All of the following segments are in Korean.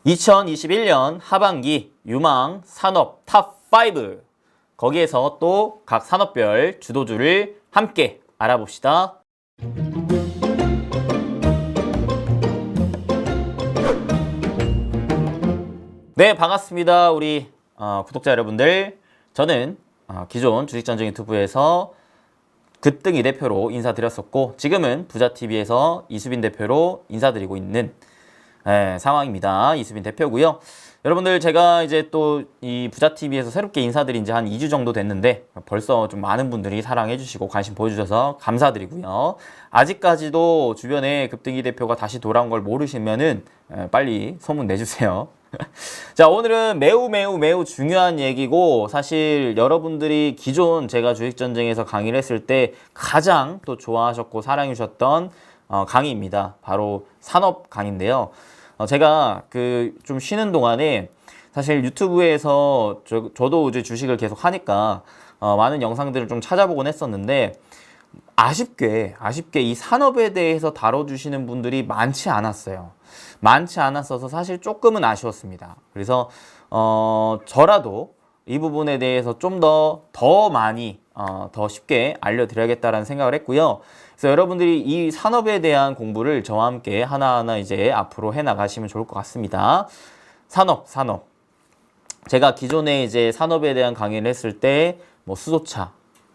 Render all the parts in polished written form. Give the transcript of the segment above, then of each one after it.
2021년 하반기 유망 산업 탑5 거기에서 또 각 산업별 주도주를 함께 알아봅시다. 네, 반갑습니다. 우리 구독자 여러분들. 저는 기존 주식전쟁 유튜브에서 급등이 대표로 인사드렸었고 지금은 부자TV에서 이수빈 대표로 인사드리고 있는 상황입니다. 이수빈 대표고요. 여러분들 제가 이제 또 이 부자TV에서 새롭게 인사드린 지 한 2주 정도 됐는데 벌써 좀 많은 분들이 사랑해 주시고 관심 보여주셔서 감사드리고요. 아직까지도 주변에 급등이 대표가 다시 돌아온 걸 모르시면은 빨리 소문 내주세요. 자, 오늘은 매우 중요한 얘기고 사실 여러분들이 기존 제가 주식전쟁에서 강의를 했을 때 가장 또 좋아하셨고 사랑해 주셨던 강의입니다. 바로 산업 강의인데요. 제가 좀 쉬는 동안에 사실 유튜브에서 저도 이제 주식을 계속 하니까 많은 영상들을 좀 찾아보곤 했었는데 아쉽게 이 산업에 대해서 다뤄주시는 분들이 많지 않았어요. 많지 않았어서 사실 조금은 아쉬웠습니다. 그래서 저라도 이 부분에 대해서 좀 더 많이 더 쉽게 알려드려야겠다라는 생각을 했고요. 그래서 여러분들이 이 산업에 대한 공부를 저와 함께 하나하나 이제 앞으로 해나가시면 좋을 것 같습니다. 산업. 제가 기존에 이제 산업에 대한 강의를 했을 때 뭐 수소차,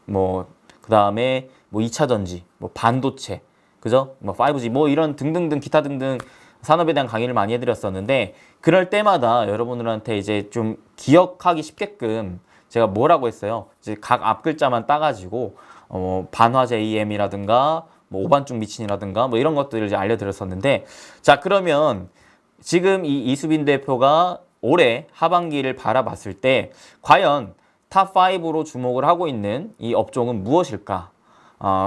그 다음에 2차 전지, 반도체, 그죠? 5G, 이런 등등등 기타 등등 산업에 대한 강의를 많이 해드렸었는데 그럴 때마다 여러분들한테 이제 좀 기억하기 쉽게끔 제가 뭐라고 했어요? 이제 각 앞글자만 따가지고 반화제 AM이라든가 오반쪽 미친이라든가 이런 것들을 이제 알려드렸었는데 자, 그러면 지금 이 이수빈 대표가 올해 하반기를 바라봤을 때 과연 탑5로 주목을 하고 있는 이 업종은 무엇일까?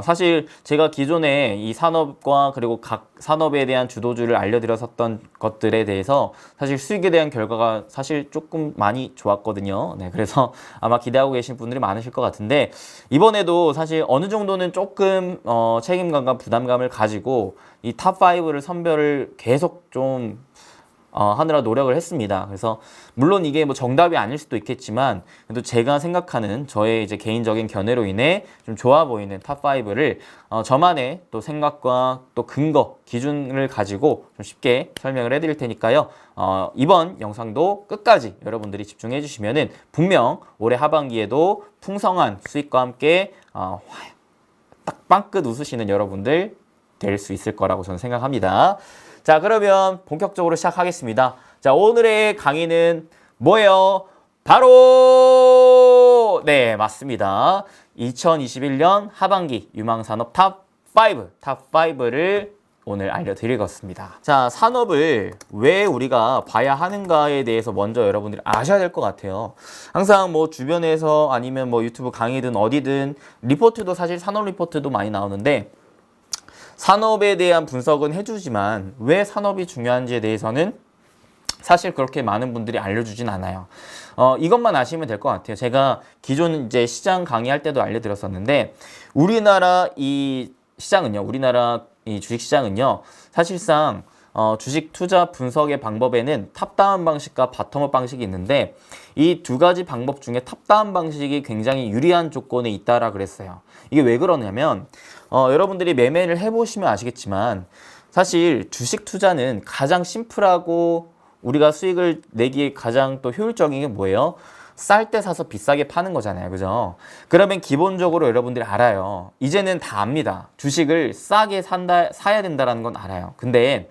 사실 제가 기존에 이 산업과 그리고 각 산업에 대한 주도주를 알려드렸었던 것들에 대해서 사실 수익에 대한 결과가 사실 조금 많이 좋았거든요. 네, 그래서 아마 기대하고 계신 분들이 많으실 것 같은데 이번에도 사실 어느 정도는 조금 책임감과 부담감을 가지고 이 탑5를 선별을 계속 좀 하느라 노력을 했습니다. 그래서 물론 이게 정답이 아닐 수도 있겠지만 그래도 제가 생각하는 저의 이제 개인적인 견해로 인해 좀 좋아 보이는 탑5를 저만의 또 생각과 또 근거, 기준을 가지고 좀 쉽게 설명을 해드릴 테니까요. 이번 영상도 끝까지 여러분들이 집중해 주시면은 분명 올해 하반기에도 풍성한 수익과 함께 딱 빵끝 웃으시는 여러분들 될 수 있을 거라고 저는 생각합니다. 자, 그러면 본격적으로 시작하겠습니다. 자, 오늘의 강의는 뭐예요? 바로 네, 맞습니다. 2021년 하반기 유망산업 탑5를 오늘 알려드리겠습니다. 자, 산업을 왜 우리가 봐야 하는가에 대해서 먼저 여러분들이 아셔야 될 것 같아요. 항상 주변에서 아니면 유튜브 강의든 어디든 리포트도 사실 산업 리포트도 많이 나오는데 산업에 대한 분석은 해주지만 왜 산업이 중요한지에 대해서는 사실 그렇게 많은 분들이 알려주진 않아요. 이것만 아시면 될 것 같아요. 제가 기존 이제 시장 강의할 때도 알려드렸었는데 우리나라 이 시장은요, 우리나라 이 주식시장은요, 사실상 주식 투자 분석의 방법에는 탑다운 방식과 바텀업 방식이 있는데 이 두 가지 방법 중에 탑다운 방식이 굉장히 유리한 조건에 있다라 그랬어요. 이게 왜 그러냐면 여러분들이 매매를 해보시면 아시겠지만 사실 주식 투자는 가장 심플하고 우리가 수익을 내기에 가장 또 효율적인 게 뭐예요? 쌀 때 사서 비싸게 파는 거잖아요. 그죠? 그러면 기본적으로 여러분들이 알아요. 이제는 다 압니다. 주식을 싸게 사야 된다는 건 알아요. 근데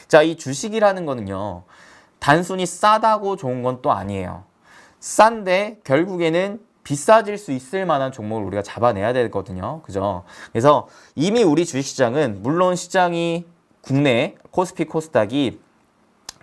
자, 이 주식이라는 거는요, 단순히 싸다고 좋은 건 또 아니에요. 싼데 결국에는 비싸질 수 있을 만한 종목을 우리가 잡아내야 되거든요. 그죠? 그래서 이미 우리 주식시장은 물론 시장이 국내 코스피 코스닥이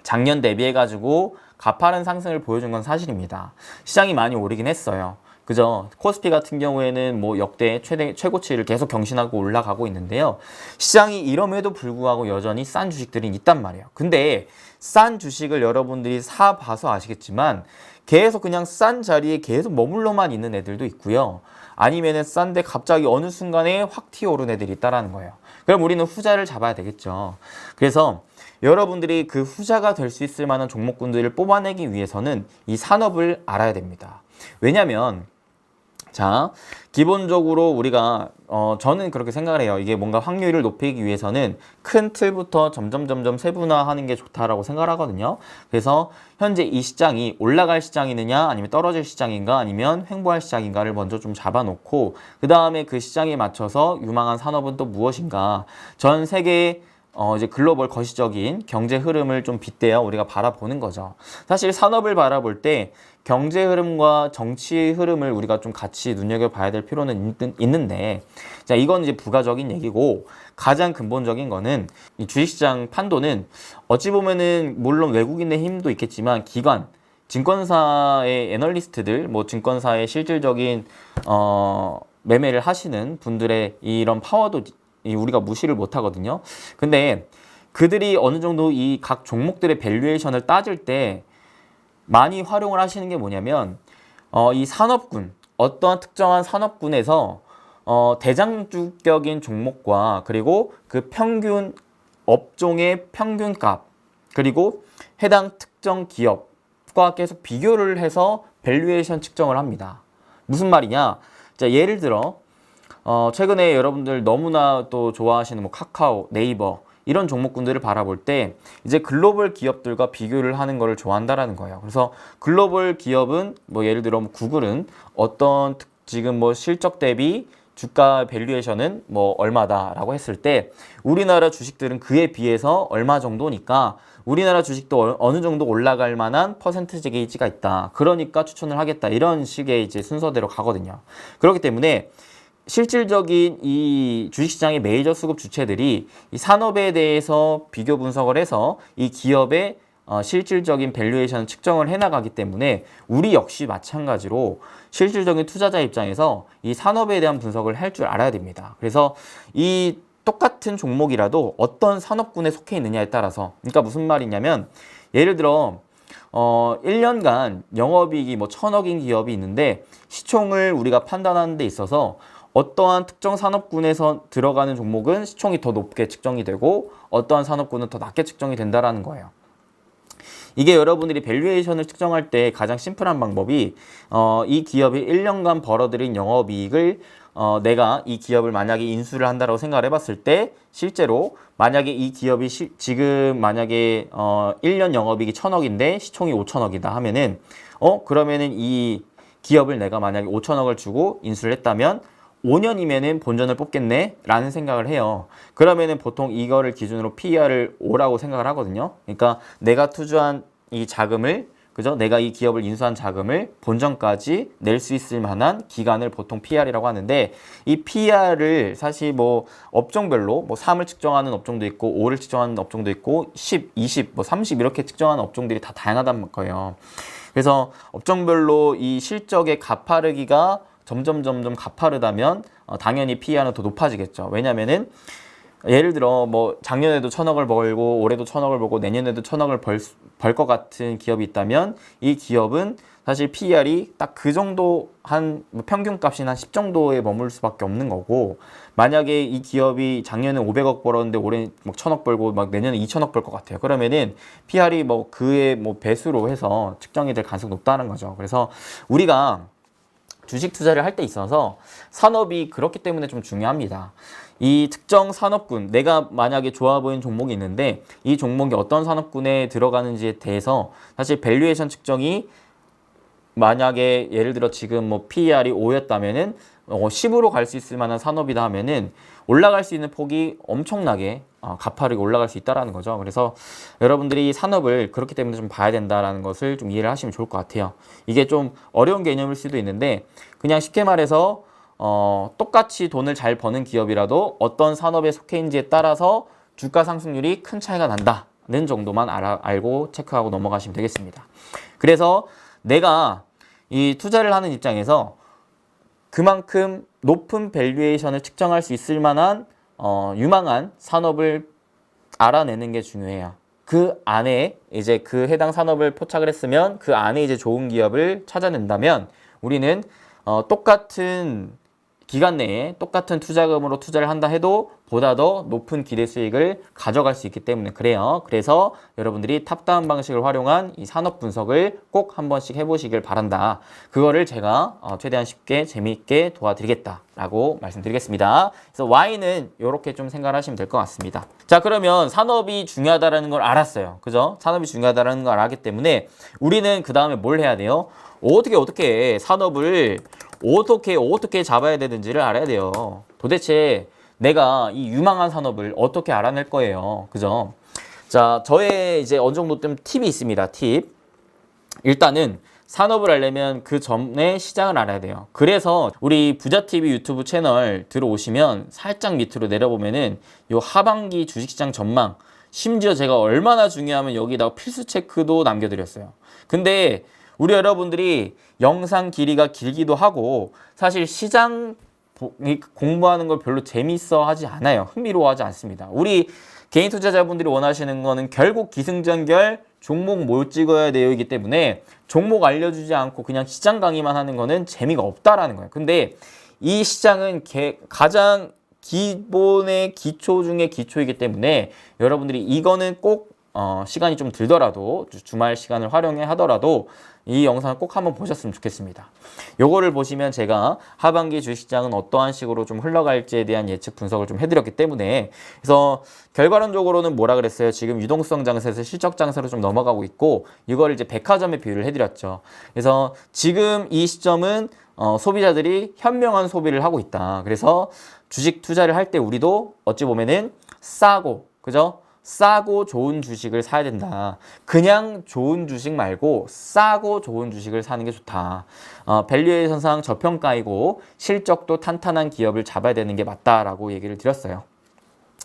작년 대비해가지고 가파른 상승을 보여준 건 사실입니다. 시장이 많이 오르긴 했어요. 그죠? 코스피 같은 경우에는 역대 최고치를 계속 경신하고 올라가고 있는데요. 시장이 이럼에도 불구하고 여전히 싼 주식들이 있단 말이에요. 근데 싼 주식을 여러분들이 사봐서 아시겠지만 계속 그냥 싼 자리에 계속 머물러만 있는 애들도 있고요. 아니면은 싼데 갑자기 어느 순간에 확 튀어오른 애들이 있다라는 거예요. 그럼 우리는 후자를 잡아야 되겠죠. 그래서 여러분들이 그 후자가 될 수 있을 만한 종목군들을 뽑아내기 위해서는 이 산업을 알아야 됩니다. 왜냐면 자, 기본적으로 우리가 저는 그렇게 생각을 해요. 이게 뭔가 확률을 높이기 위해서는 큰 틀부터 점점 세분화하는 게 좋다라고 생각을 하거든요. 그래서 현재 이 시장이 올라갈 시장이느냐 아니면 떨어질 시장인가 아니면 횡보할 시장인가를 먼저 좀 잡아놓고 그 다음에 그 시장에 맞춰서 유망한 산업은 또 무엇인가, 전 세계 이제 글로벌 거시적인 경제 흐름을 좀 빗대어 우리가 바라보는 거죠. 사실 산업을 바라볼 때 경제 흐름과 정치 흐름을 우리가 좀 같이 눈여겨봐야 될 필요는 있는데, 자, 이건 이제 부가적인 얘기고, 가장 근본적인 거는 이 주식시장 판도는 어찌 보면은 물론 외국인의 힘도 있겠지만 기관, 증권사의 애널리스트들, 뭐 증권사의 실질적인 매매를 하시는 분들의 이런 파워도 우리가 무시를 못 하거든요. 근데 그들이 어느 정도 이 각 종목들의 밸류에이션을 따질 때 많이 활용을 하시는 게 뭐냐면 이 산업군, 어떠한 특정한 산업군에서 대장주격인 종목과 그리고 그 평균 업종의 평균값 그리고 해당 특정 기업과 계속 비교를 해서 밸류에이션 측정을 합니다. 무슨 말이냐? 자, 예를 들어 최근에 여러분들 너무나 또 좋아하시는 뭐 카카오, 네이버 이런 종목군들을 바라볼 때 이제 글로벌 기업들과 비교를 하는 것을 좋아한다라는 거예요. 그래서 글로벌 기업은 뭐 예를 들어 뭐 구글은 어떤 지금 뭐 실적 대비 주가 밸류에이션은 뭐 얼마다라고 했을 때 우리나라 주식들은 그에 비해서 얼마 정도니까 우리나라 주식도 어느 정도 올라갈 만한 퍼센티지 게이지가 있다. 그러니까 추천을 하겠다. 이런 식의 이제 순서대로 가거든요. 그렇기 때문에 실질적인 이 주식시장의 메이저 수급 주체들이 이 산업에 대해서 비교 분석을 해서 이 기업의 실질적인 밸류에이션 측정을 해나가기 때문에 우리 역시 마찬가지로 실질적인 투자자 입장에서 이 산업에 대한 분석을 할 줄 알아야 됩니다. 그래서 이 똑같은 종목이라도 어떤 산업군에 속해 있느냐에 따라서, 그러니까 무슨 말이냐면 예를 들어 1년간 영업이익이 뭐 1,000억인 기업이 있는데 시총을 우리가 판단하는 데 있어서 어떠한 특정 산업군에서 들어가는 종목은 시총이 더 높게 측정이 되고 어떠한 산업군은 더 낮게 측정이 된다라는 거예요. 이게 여러분들이 밸류에이션을 측정할 때 가장 심플한 방법이 이 기업이 1년간 벌어들인 영업이익을 내가 이 기업을 만약에 인수를 한다라고 생각을 해봤을 때 실제로 만약에 이 기업이 지금 만약에 1년 영업이익이 1,000억인데 시총이 5,000억이다 하면은 그러면은 이 기업을 내가 만약에 5,000억을 주고 인수를 했다면 5년이면은 본전을 뽑겠네 라는 생각을 해요. 그러면은 보통 이거를 기준으로 PER을 5라고 생각을 하거든요. 그러니까 내가 투자한 이 자금을, 그죠? 내가 이 기업을 인수한 자금을 본전까지 낼 수 있을 만한 기간을 보통 PER이라고 하는데, 이 PER을 사실 뭐 업종별로 뭐 3을 측정하는 업종도 있고 5를 측정하는 업종도 있고 10, 20, 뭐 30 이렇게 측정하는 업종들이 다 다양하단 거예요. 그래서 업종별로 이 실적의 가파르기가 점점 가파르다면 당연히 PER은 더 높아지겠죠. 왜냐면은 예를 들어 뭐 작년에도 1,000억을 벌고 올해도 1,000억을 벌고 내년에도 1,000억을 벌 것 같은 기업이 있다면 이 기업은 사실 PER이 딱 그 정도 한 평균값이 한 10 정도에 머물 수밖에 없는 거고, 만약에 이 기업이 작년에 500억 벌었는데 올해 막 1,000억 벌고 막 내년에 2,000억 벌 것 같아요. 그러면은 PER이 뭐 그의 뭐 배수로 해서 측정이 될 가능성이 높다는 거죠. 그래서 우리가 주식 투자를 할 때 있어서 산업이 그렇기 때문에 좀 중요합니다. 이 특정 산업군, 내가 만약에 좋아 보이는 종목이 있는데 이 종목이 어떤 산업군에 들어가는지에 대해서 사실 밸류에이션 측정이 만약에 예를 들어 지금 뭐 PER이 5였다면은 10으로 갈 수 있을 만한 산업이다 하면은 올라갈 수 있는 폭이 엄청나게 가파르게 올라갈 수 있다라는 거죠. 그래서 여러분들이 산업을 그렇기 때문에 좀 봐야 된다라는 것을 좀 이해를 하시면 좋을 것 같아요. 이게 좀 어려운 개념일 수도 있는데 그냥 쉽게 말해서 똑같이 돈을 잘 버는 기업이라도 어떤 산업에 속해 있는지에 따라서 주가 상승률이 큰 차이가 난다는 정도만 알고 체크하고 넘어가시면 되겠습니다. 그래서 내가 이 투자를 하는 입장에서 그만큼 높은 밸류에이션을 측정할 수 있을 만한 유망한 산업을 알아내는 게 중요해요. 그 안에 이제 그 해당 산업을 포착을 했으면 그 안에 이제 좋은 기업을 찾아낸다면 우리는 똑같은 기간 내에 똑같은 투자금으로 투자를 한다 해도 보다 더 높은 기대 수익을 가져갈 수 있기 때문에 그래요. 그래서 여러분들이 탑다운 방식을 활용한 이 산업 분석을 꼭 한 번씩 해보시길 바란다. 그거를 제가 최대한 쉽게 재미있게 도와드리겠다라고 말씀드리겠습니다. 그래서 Y는 이렇게 좀 생각을 하시면 될 것 같습니다. 자, 그러면 산업이 중요하다는 걸 알았어요. 그죠? 산업이 중요하다는 걸 알았기 때문에 우리는 그 다음에 뭘 해야 돼요? 어떻게 산업을 어떻게 잡아야 되는지를 알아야 돼요. 도대체 내가 이 유망한 산업을 어떻게 알아낼 거예요. 그죠? 자, 저의 이제 어느 정도 좀 팁이 있습니다. 팁. 일단은 산업을 알려면 그 전에 시장을 알아야 돼요. 그래서 우리 부자TV 유튜브 채널 들어오시면 살짝 밑으로 내려보면은 요 하반기 주식시장 전망, 심지어 제가 얼마나 중요하면 여기다가 필수 체크도 남겨드렸어요. 근데 우리 여러분들이 영상 길이가 길기도 하고 사실 시장 공부하는 걸 별로 재밌어 하지 않아요. 흥미로워 하지 않습니다. 우리 개인 투자자분들이 원하시는 거는 결국 기승전결 종목 뭘 찍어야 돼요이기 때문에 종목 알려주지 않고 그냥 시장 강의만 하는 거는 재미가 없다라는 거예요. 근데 이 시장은 가장 기본의 기초 중에 기초이기 때문에 여러분들이 이거는 꼭 시간이 좀 들더라도 주말 시간을 활용해 하더라도 이 영상을 꼭 한번 보셨으면 좋겠습니다. 요거를 보시면 제가 하반기 주식시장은 어떠한 식으로 좀 흘러갈지에 대한 예측 분석을 좀 해드렸기 때문에 그래서 결과론적으로는 뭐라 그랬어요? 지금 유동성 장세에서 실적 장세로 좀 넘어가고 있고 이거를 이제 백화점에 비유를 해드렸죠. 그래서 지금 이 시점은 소비자들이 현명한 소비를 하고 있다. 그래서 주식 투자를 할 때 우리도 어찌 보면은 싸고 그죠? 싸고 좋은 주식을 사야 된다. 그냥 좋은 주식 말고 싸고 좋은 주식을 사는 게 좋다. 밸류에이션상 저평가이고 실적도 탄탄한 기업을 잡아야 되는 게 맞다라고 얘기를 드렸어요.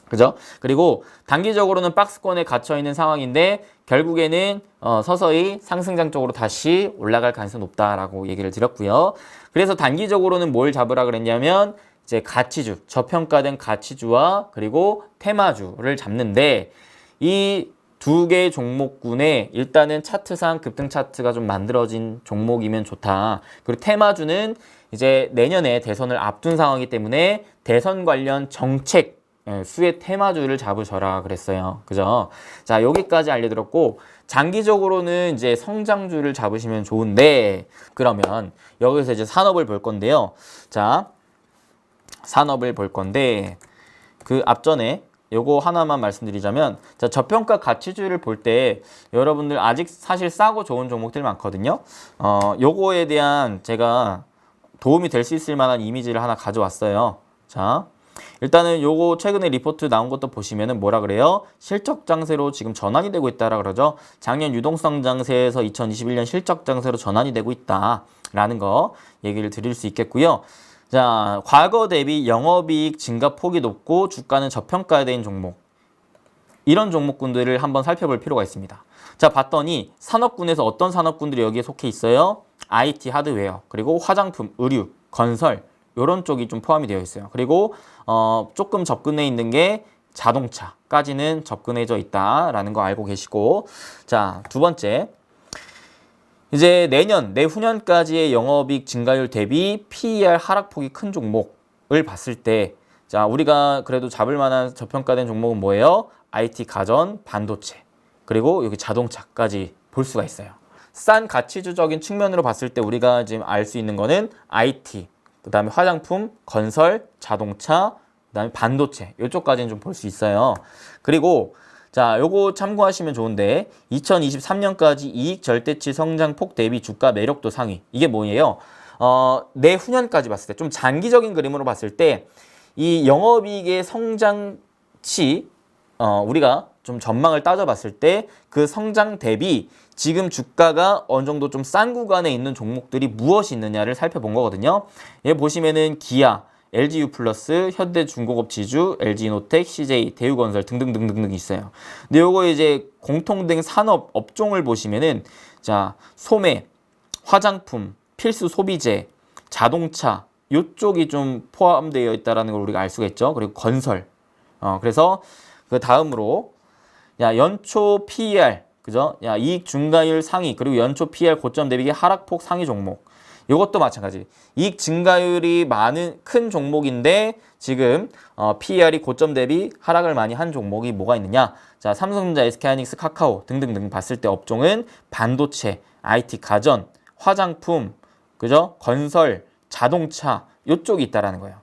그죠? 그리고 단기적으로는 박스권에 갇혀있는 상황인데 결국에는 서서히 상승장 쪽으로 다시 올라갈 가능성이 높다라고 얘기를 드렸고요. 그래서 단기적으로는 뭘 잡으라 그랬냐면 이제 가치주, 저평가된 가치주와 그리고 테마주를 잡는데 이 두 개의 종목군에 일단은 차트상 급등 차트가 좀 만들어진 종목이면 좋다. 그리고 테마주는 이제 내년에 대선을 앞둔 상황이기 때문에 대선 관련 정책 수의 테마주를 잡으셔라 그랬어요. 그죠? 자, 여기까지 알려드렸고 장기적으로는 이제 성장주를 잡으시면 좋은데 그러면 여기서 이제 산업을 볼 건데요. 자, 산업을 볼 건데 그 앞전에 요거 하나만 말씀드리자면 자, 저평가 가치주를 볼 때 여러분들 아직 사실 싸고 좋은 종목들 많거든요. 요거에 대한 제가 도움이 될 수 있을 만한 이미지를 하나 가져왔어요. 자, 일단은 요거 최근에 리포트 나온 것도 보시면은 뭐라 그래요? 실적 장세로 지금 전환이 되고 있다라 그러죠. 작년 유동성 장세에서 2021년 실적 장세로 전환이 되고 있다라는 거 얘기를 드릴 수 있겠고요. 자, 과거 대비 영업이익 증가 폭이 높고 주가는 저평가된 종목. 이런 종목군들을 한번 살펴볼 필요가 있습니다. 자, 봤더니 산업군에서 어떤 산업군들이 여기에 속해 있어요? IT 하드웨어, 그리고 화장품, 의류, 건설 이런 쪽이 좀 포함이 되어 있어요. 그리고 조금 접근해 있는 게 자동차까지는 접근해져 있다라는 거 알고 계시고 자, 두 번째 이제 내후년까지의 영업이익 증가율 대비 PER 하락폭이 큰 종목을 봤을 때 자, 우리가 그래도 잡을 만한 저평가된 종목은 뭐예요? IT, 가전, 반도체, 그리고 여기 자동차까지 볼 수가 있어요. 싼 가치주적인 측면으로 봤을 때 우리가 지금 알 수 있는 거는 IT, 그 다음에 화장품, 건설, 자동차, 그 다음에 반도체 이쪽까지는 좀 볼 수 있어요. 그리고 자, 요거 참고하시면 좋은데 2023년까지 이익 절대치 성장폭 대비 주가 매력도 상위. 이게 뭐예요? 내후년까지 봤을 때 좀 장기적인 그림으로 봤을 때 이 영업이익의 성장치 우리가 좀 전망을 따져봤을 때 그 성장 대비 지금 주가가 어느 정도 좀 싼 구간에 있는 종목들이 무엇이 있느냐를 살펴본 거거든요. 여기 보시면은 기아, LGU+, 현대중공업 지주, LG노텍, CJ, 대우건설 등등등등 있어요. 근데 요거 이제 공통된 산업 업종을 보시면은 자, 소매, 화장품, 필수 소비재, 자동차 요쪽이 좀 포함되어 있다라는 걸 우리가 알 수가 있죠. 그리고 건설. 그래서 그 다음으로 야, 연초 PER, 그죠? 야, 이익 증가율 상위, 그리고 연초 PER 고점 대비 하락폭 상위 종목. 이것도 마찬가지. 이익 증가율이 많은 큰 종목인데 지금 PER이 고점 대비 하락을 많이 한 종목이 뭐가 있느냐? 자, 삼성전자, SK하이닉스, 카카오 등등등 봤을 때 업종은 반도체, IT 가전, 화장품, 그죠? 건설, 자동차 이쪽이 있다라는 거예요.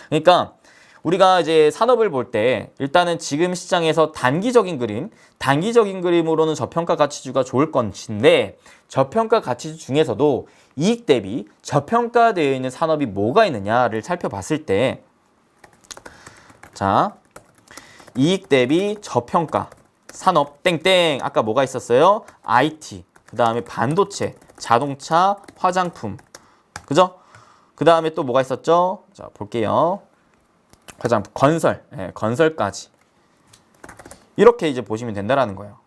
그러니까 우리가 이제 산업을 볼 때 일단은 지금 시장에서 단기적인 그림으로는 저평가 가치주가 좋을 것인데 저평가 가치주 중에서도 이익 대비 저평가되어 있는 산업이 뭐가 있느냐를 살펴봤을 때 자, 이익 대비 저평가 산업 땡땡 아까 뭐가 있었어요? IT, 그 다음에 반도체, 자동차, 화장품, 그죠? 그 다음에 또 뭐가 있었죠? 자, 볼게요. 화장품, 건설, 건설까지. 이렇게 이제 보시면 된다라는 거예요.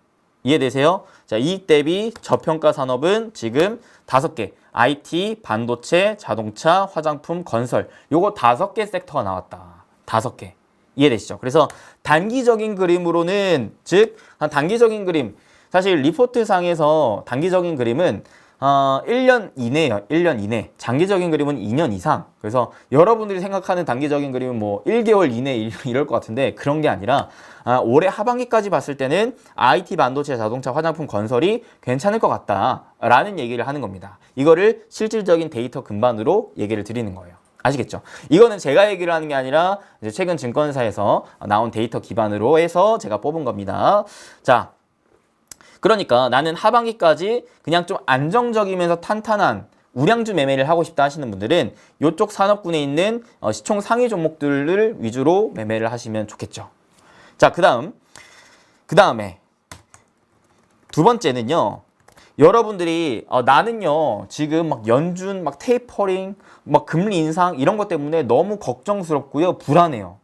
이해되세요? 자, 이익 대비 저평가 산업은 지금 5개. IT, 반도체, 자동차, 화장품, 건설. 요거 5개 섹터가 나왔다. 5개. 이해되시죠? 그래서 단기적인 그림으로는 즉 단기적인 그림 사실 리포트상에서 단기적인 그림은 1년 이내예요. 1년 이내. 장기적인 그림은 2년 이상. 그래서 여러분들이 생각하는 단기적인 그림은 뭐 1개월 이내 이럴 것 같은데 그런 게 아니라 올해 하반기까지 봤을 때는 IT, 반도체, 자동차, 화장품, 건설이 괜찮을 것 같다라는 얘기를 하는 겁니다. 이거를 실질적인 데이터 근반으로 얘기를 드리는 거예요. 아시겠죠? 이거는 제가 얘기를 하는 게 아니라 이제 최근 증권사에서 나온 데이터 기반으로 해서 제가 뽑은 겁니다. 자, 그러니까 나는 하반기까지 그냥 좀 안정적이면서 탄탄한 우량주 매매를 하고 싶다 하시는 분들은 이쪽 산업군에 있는 시총 상위 종목들을 위주로 매매를 하시면 좋겠죠. 자, 그 다음에 두 번째는요. 여러분들이 나는요 지금 막 연준 막 테이퍼링 막 금리 인상 이런 것 때문에 너무 걱정스럽고요 불안해요.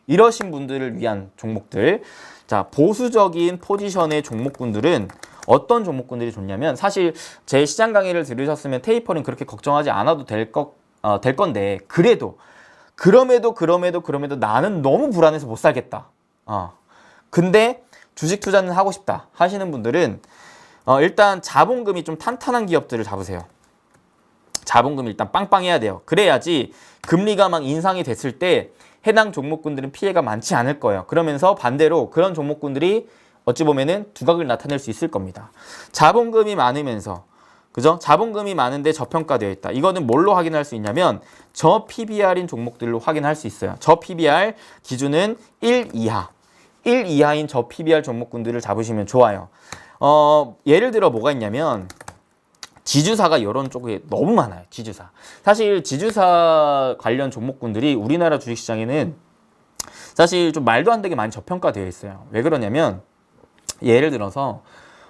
이러신 분들을 위한 종목들. 자, 보수적인 포지션의 종목군들은 어떤 종목군들이 좋냐면 사실 제 시장 강의를 들으셨으면 테이퍼링 그렇게 걱정하지 않아도 될 건데 그럼에도 나는 너무 불안해서 못 살겠다. 근데 주식 투자는 하고 싶다 하시는 분들은 일단 자본금이 좀 탄탄한 기업들을 잡으세요. 자본금이 일단 빵빵해야 돼요. 그래야지 금리가 막 인상이 됐을 때 해당 종목군들은 피해가 많지 않을 거예요. 그러면서 반대로 그런 종목군들이 어찌 보면은 두각을 나타낼 수 있을 겁니다. 자본금이 많으면서 그죠? 자본금이 많은데 저평가되어 있다. 이거는 뭘로 확인할 수 있냐면 저 PBR인 종목들로 확인할 수 있어요. 저 PBR 기준은 1 이하. 1 이하인 저 PBR 종목군들을 잡으시면 좋아요. 예를 들어 뭐가 있냐면 지주사가 이런 쪽에 너무 많아요. 지주사. 사실 지주사 관련 종목군들이 우리나라 주식시장에는 사실 좀 말도 안 되게 많이 저평가되어 있어요. 왜 그러냐면 예를 들어서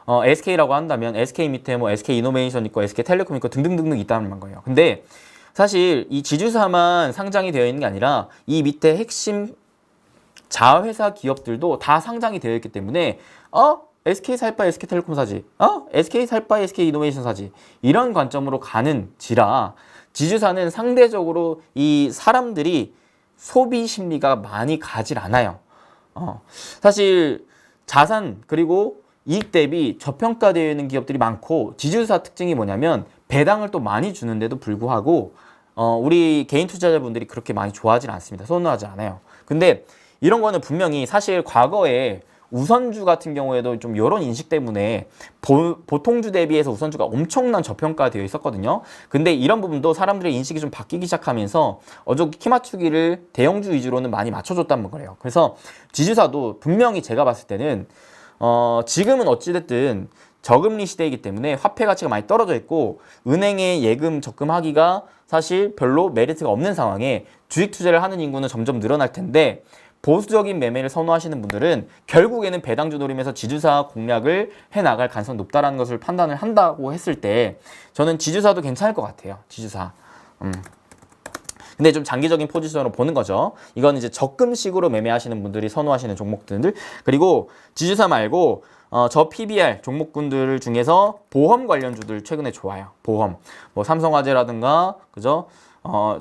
SK라고 한다면 SK 밑에 뭐 SK이노베이션 있고 SK텔레콤 있고 등등등등 있다는 거예요. 근데 사실 이 지주사만 상장이 되어 있는 게 아니라 이 밑에 핵심 자회사 기업들도 다 상장이 되어 있기 때문에 SK 살 바에 SK텔레콤 사지. SK 살 바에 SK이노베이션 사지. 이런 관점으로 가는지라 지주사는 상대적으로 이 사람들이 소비 심리가 많이 가질 않아요. 사실 자산 그리고 이익 대비 저평가되어 있는 기업들이 많고 지주사 특징이 뭐냐면 배당을 또 많이 주는데도 불구하고 우리 개인 투자자분들이 그렇게 많이 좋아하지 않습니다. 선호하지 않아요. 근데 이런 거는 분명히 사실 과거에 우선주 같은 경우에도 좀 이런 인식 때문에 보통주 대비해서 우선주가 엄청난 저평가되어 있었거든요. 근데 이런 부분도 사람들의 인식이 좀 바뀌기 시작하면서 어저께 키 맞추기를 대형주 위주로는 많이 맞춰줬단 거예요. 그래서 지주사도 분명히 제가 봤을 때는 지금은 어찌됐든 저금리 시대이기 때문에 화폐 가치가 많이 떨어져 있고 은행에 예금 적금하기가 사실 별로 메리트가 없는 상황에 주식 투자를 하는 인구는 점점 늘어날 텐데 보수적인 매매를 선호하시는 분들은 결국에는 배당주 노리면서 지주사 공략을 해나갈 가능성이 높다는 것을 판단을 한다고 했을 때 저는 지주사도 괜찮을 것 같아요. 지주사. 근데 좀 장기적인 포지션으로 보는 거죠. 이건 이제 적금식으로 매매하시는 분들이 선호하시는 종목들. 그리고 지주사 말고 저 PBR 종목군들 중에서 보험 관련주들 최근에 좋아요. 보험. 뭐 삼성화재라든가 그죠?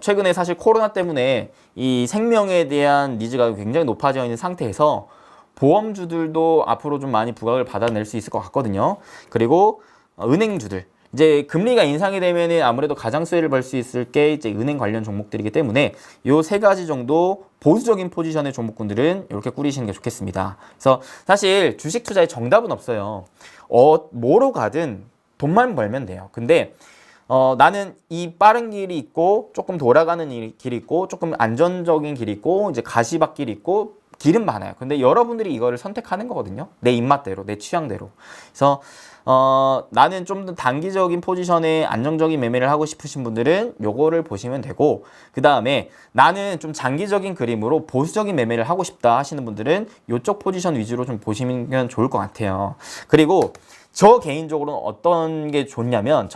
최근에 사실 코로나 때문에 이 생명에 대한 니즈가 굉장히 높아져 있는 상태에서 보험주들도 앞으로 좀 많이 부각을 받아낼 수 있을 것 같거든요. 그리고 은행주들. 이제 금리가 인상이 되면은 아무래도 가장 수혜를 볼 수 있을 게 이제 은행 관련 종목들이기 때문에 요 세 가지 정도 보수적인 포지션의 종목군들은 이렇게 꾸리시는 게 좋겠습니다. 그래서 사실 주식 투자에 정답은 없어요. 뭐로 가든 돈만 벌면 돼요. 근데 나는 이 빠른 길이 있고 조금 돌아가는 길이 있고 조금 안전적인 길이 있고 이제 가시밭길이 있고 길은 많아요. 근데 여러분들이 이거를 선택하는 거거든요. 내 입맛대로, 내 취향대로. 그래서 나는 좀 더 단기적인 포지션에 안정적인 매매를 하고 싶으신 분들은 요거를 보시면 되고, 그 다음에 나는 좀 장기적인 그림으로 보수적인 매매를 하고 싶다 하시는 분들은 요쪽 포지션 위주로 좀 보시면 좋을 것 같아요. 그리고 저 개인적으로는 어떤 게 좋냐면,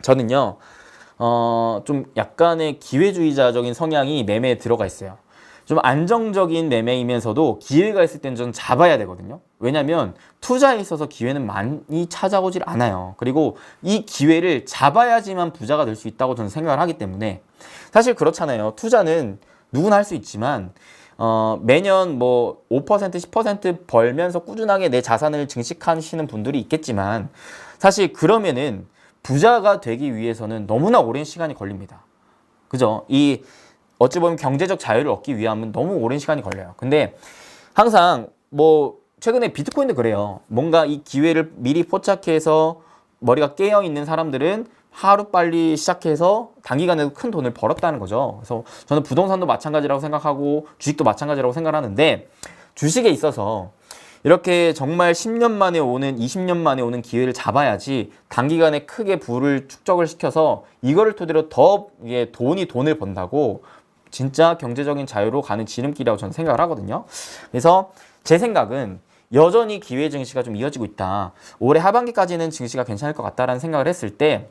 저는요, 좀 약간의 기회주의자적인 성향이 매매에 들어가 있어요. 좀 안정적인 매매이면서도 기회가 있을 때는 저는 잡아야 되거든요. 왜냐면 투자에 있어서 기회는 많이 찾아오질 않아요. 그리고 이 기회를 잡아야지만 부자가 될 수 있다고 저는 생각을 하기 때문에, 사실 그렇잖아요. 투자는 누구나 할 수 있지만 매년 뭐 5%, 10% 벌면서 꾸준하게 내 자산을 증식하시는 분들이 있겠지만, 사실 그러면은 부자가 되기 위해서는 너무나 오랜 시간이 걸립니다. 그죠? 어찌 보면 경제적 자유를 얻기 위함은 너무 오랜 시간이 걸려요. 근데 항상 뭐 최근에 비트코인도 그래요. 뭔가 이 기회를 미리 포착해서 머리가 깨어 있는 사람들은 하루빨리 시작해서 단기간에도 큰 돈을 벌었다는 거죠. 그래서 저는 부동산도 마찬가지라고 생각하고 주식도 마찬가지라고 생각하는데, 주식에 있어서 이렇게 정말 10년 만에 오는, 20년 만에 오는 기회를 잡아야지 단기간에 크게 부를 축적을 시켜서 이거를 토대로 더 돈을 번다고 진짜 경제적인 자유로 가는 지름길이라고 저는 생각을 하거든요. 그래서 제 생각은 여전히 기회 증시가 좀 이어지고 있다. 올해 하반기까지는 증시가 괜찮을 것 같다라는 생각을 했을 때,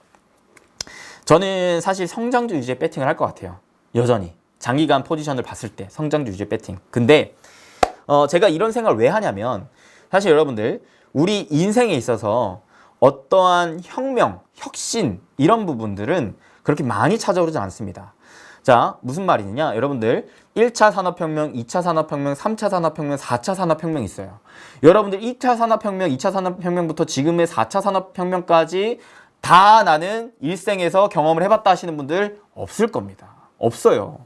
저는 사실 성장주 위주의 배팅을 할 것 같아요. 여전히 장기간 포지션을 봤을 때 성장주 위주의 배팅. 근데 제가 이런 생각을 왜 하냐면, 사실 여러분들 우리 인생에 있어서 어떠한 혁명, 혁신 이런 부분들은 그렇게 많이 찾아오지 않습니다. 자, 무슨 말이냐? 여러분들 1차 산업혁명, 2차 산업혁명, 3차 산업혁명, 4차 산업혁명 있어요. 여러분들 2차 산업혁명, 2차 산업혁명부터 지금의 4차 산업혁명까지 다 나는 일생에서 경험을 해봤다 하시는 분들 없을 겁니다. 없어요.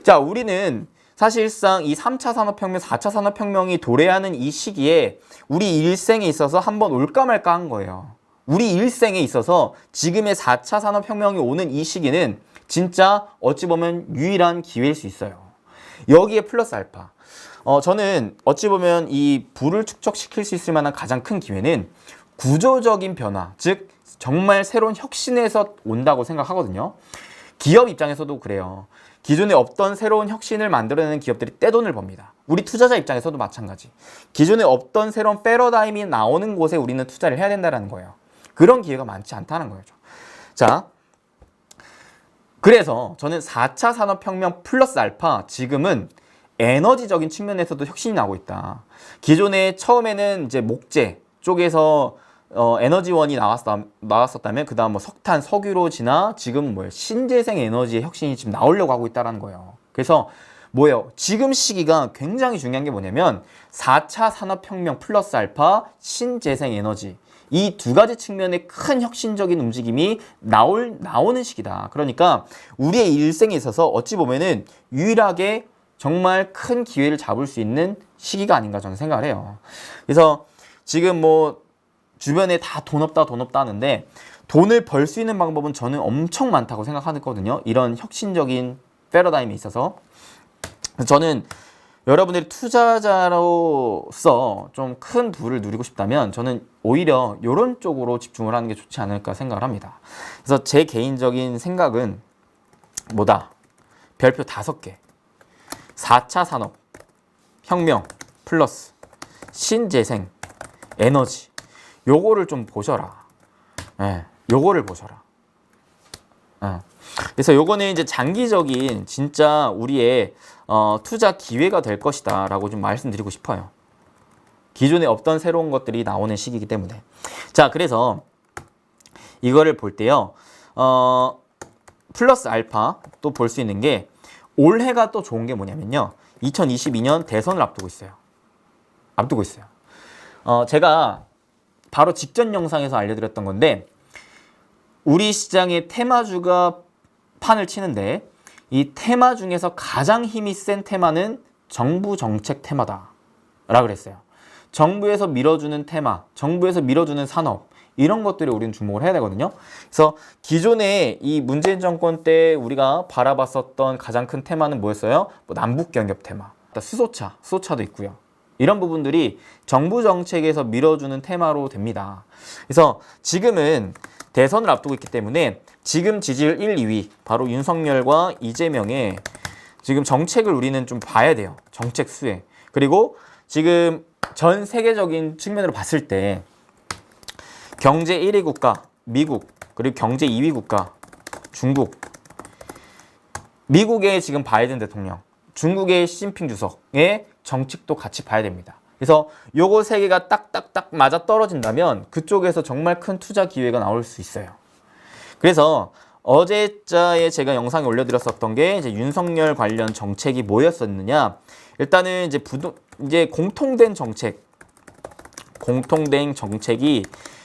자, 우리는 사실상 이 3차 산업혁명, 4차 산업혁명이 도래하는 이 시기에 우리 일생에 있어서 한번 올까 말까 한 거예요. 우리 일생에 있어서 지금의 4차 산업혁명이 오는 이 시기는 진짜 어찌 보면 유일한 기회일 수 있어요. 여기에 플러스 알파. 저는 어찌 보면 이 부를 축적시킬 수 있을 만한 가장 큰 기회는 구조적인 변화, 즉 정말 새로운 혁신에서 온다고 생각하거든요. 기업 입장에서도 그래요. 기존에 없던 새로운 혁신을 만들어내는 기업들이 떼돈을 법니다. 우리 투자자 입장에서도 마찬가지. 기존에 없던 새로운 패러다임이 나오는 곳에 우리는 투자를 해야 된다는 거예요. 그런 기회가 많지 않다는 거죠. 자, 그래서 저는 4차 산업혁명 플러스 알파, 지금은 에너지적인 측면에서도 혁신이 나오고 있다. 기존에 처음에는 이제 목재 쪽에서 에너지원이 나왔었다면, 그 다음 뭐 석탄, 석유로 지나 지금 신재생 에너지의 혁신이 지금 나오려고 하고 있다는 거예요. 그래서 뭐예요? 지금 시기가 굉장히 중요한 게 뭐냐면 4차 산업혁명 플러스 알파, 신재생 에너지. 이 두 가지 측면의 큰 혁신적인 움직임이 나오는 시기다. 그러니까 우리의 일생에 있어서 어찌 보면은 유일하게 정말 큰 기회를 잡을 수 있는 시기가 아닌가 저는 생각을 해요. 그래서 지금 뭐 주변에 다 돈 없다 하는데, 돈을 벌 수 있는 방법은 저는 엄청 많다고 생각하거든요. 이런 혁신적인 패러다임에 있어서. 저는 여러분들이 투자자로서 좀 큰 부를 누리고 싶다면 저는 오히려 이런 쪽으로 집중을 하는 게 좋지 않을까 생각을 합니다. 그래서 제 개인적인 생각은 뭐다? 별표 5개. 4차 산업 혁명 플러스 신재생 에너지. 요거를 좀 보셔라. 요거를 보셔라. 그래서 요거는 이제 장기적인 진짜 우리의 투자 기회가 될 것이다 라고 좀 말씀드리고 싶어요. 기존에 없던 새로운 것들이 나오는 시기이기 때문에. 자, 그래서 이거를 볼 때요, 플러스 알파 또 볼 수 있는 게, 올해가 또 좋은 게 뭐냐면요, 2022년 대선을 앞두고 있어요. 제가 바로 직전 영상에서 알려드렸던 건데 우리 시장의 테마주가 판을 치는데 이 테마 중에서 가장 힘이 센 테마는 정부 정책 테마다 라고 그랬어요. 정부에서 밀어주는 테마, 정부에서 밀어주는 산업 이런 것들을 우리는 주목을 해야 되거든요. 그래서 기존에 이 문재인 정권 때 우리가 바라봤었던 가장 큰 테마는 뭐였어요? 뭐 남북 경협 테마, 수소차도 있고요. 이런 부분들이 정부 정책에서 밀어주는 테마로 됩니다. 그래서 지금은 대선을 앞두고 있기 때문에 지금 지지율 1, 2위 바로 윤석열과 이재명의 지금 정책을 우리는 좀 봐야 돼요. 정책 수혜. 그리고 지금 전 세계적인 측면으로 봤을 때 경제 1위 국가 미국, 그리고 경제 2위 국가 중국, 미국의 지금 바이든 대통령, 중국의 시진핑 주석의 정책도 같이 봐야 됩니다. 그래서 요거 세 개가 딱딱딱 맞아 떨어진다면 그쪽에서 정말 큰 투자 기회가 나올 수 있어요. 그래서 어제자에 제가 영상에 올려드렸었던 게 이제 윤석열 관련 정책이 뭐였었느냐. 일단은 이제 공통된 정책이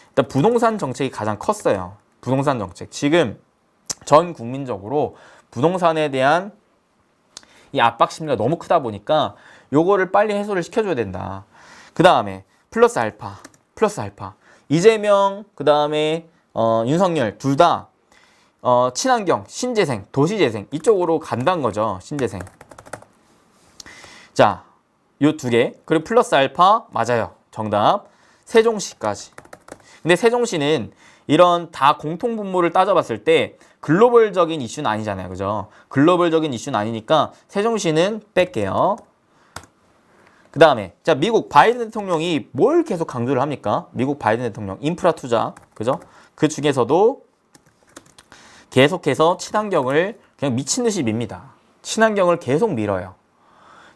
일단 부동산 정책이 가장 컸어요. 부동산 정책. 지금 전 국민적으로 부동산에 대한 이 압박 심리가 너무 크다 보니까 요거를 빨리 해소를 시켜줘야 된다. 그 다음에 플러스 알파. 이재명, 그 다음에 윤석열 둘 다 친환경, 신재생, 도시재생 이쪽으로 간다는 거죠. 신재생. 자, 요 두 개. 그리고 플러스 알파 맞아요. 정답. 세종시까지. 근데 세종시는 이런 다 공통 분모를 따져봤을 때 글로벌적인 이슈는 아니잖아요. 그죠? 글로벌적인 이슈는 아니니까 세종시는 뺄게요. 그 다음에 자 미국 바이든 대통령이 뭘 계속 강조를 합니까? 미국 바이든 대통령 인프라 투자. 그죠? 그 중에서도 계속해서 친환경을 그냥 미친 듯이 밉니다. 친환경을 계속 밀어요.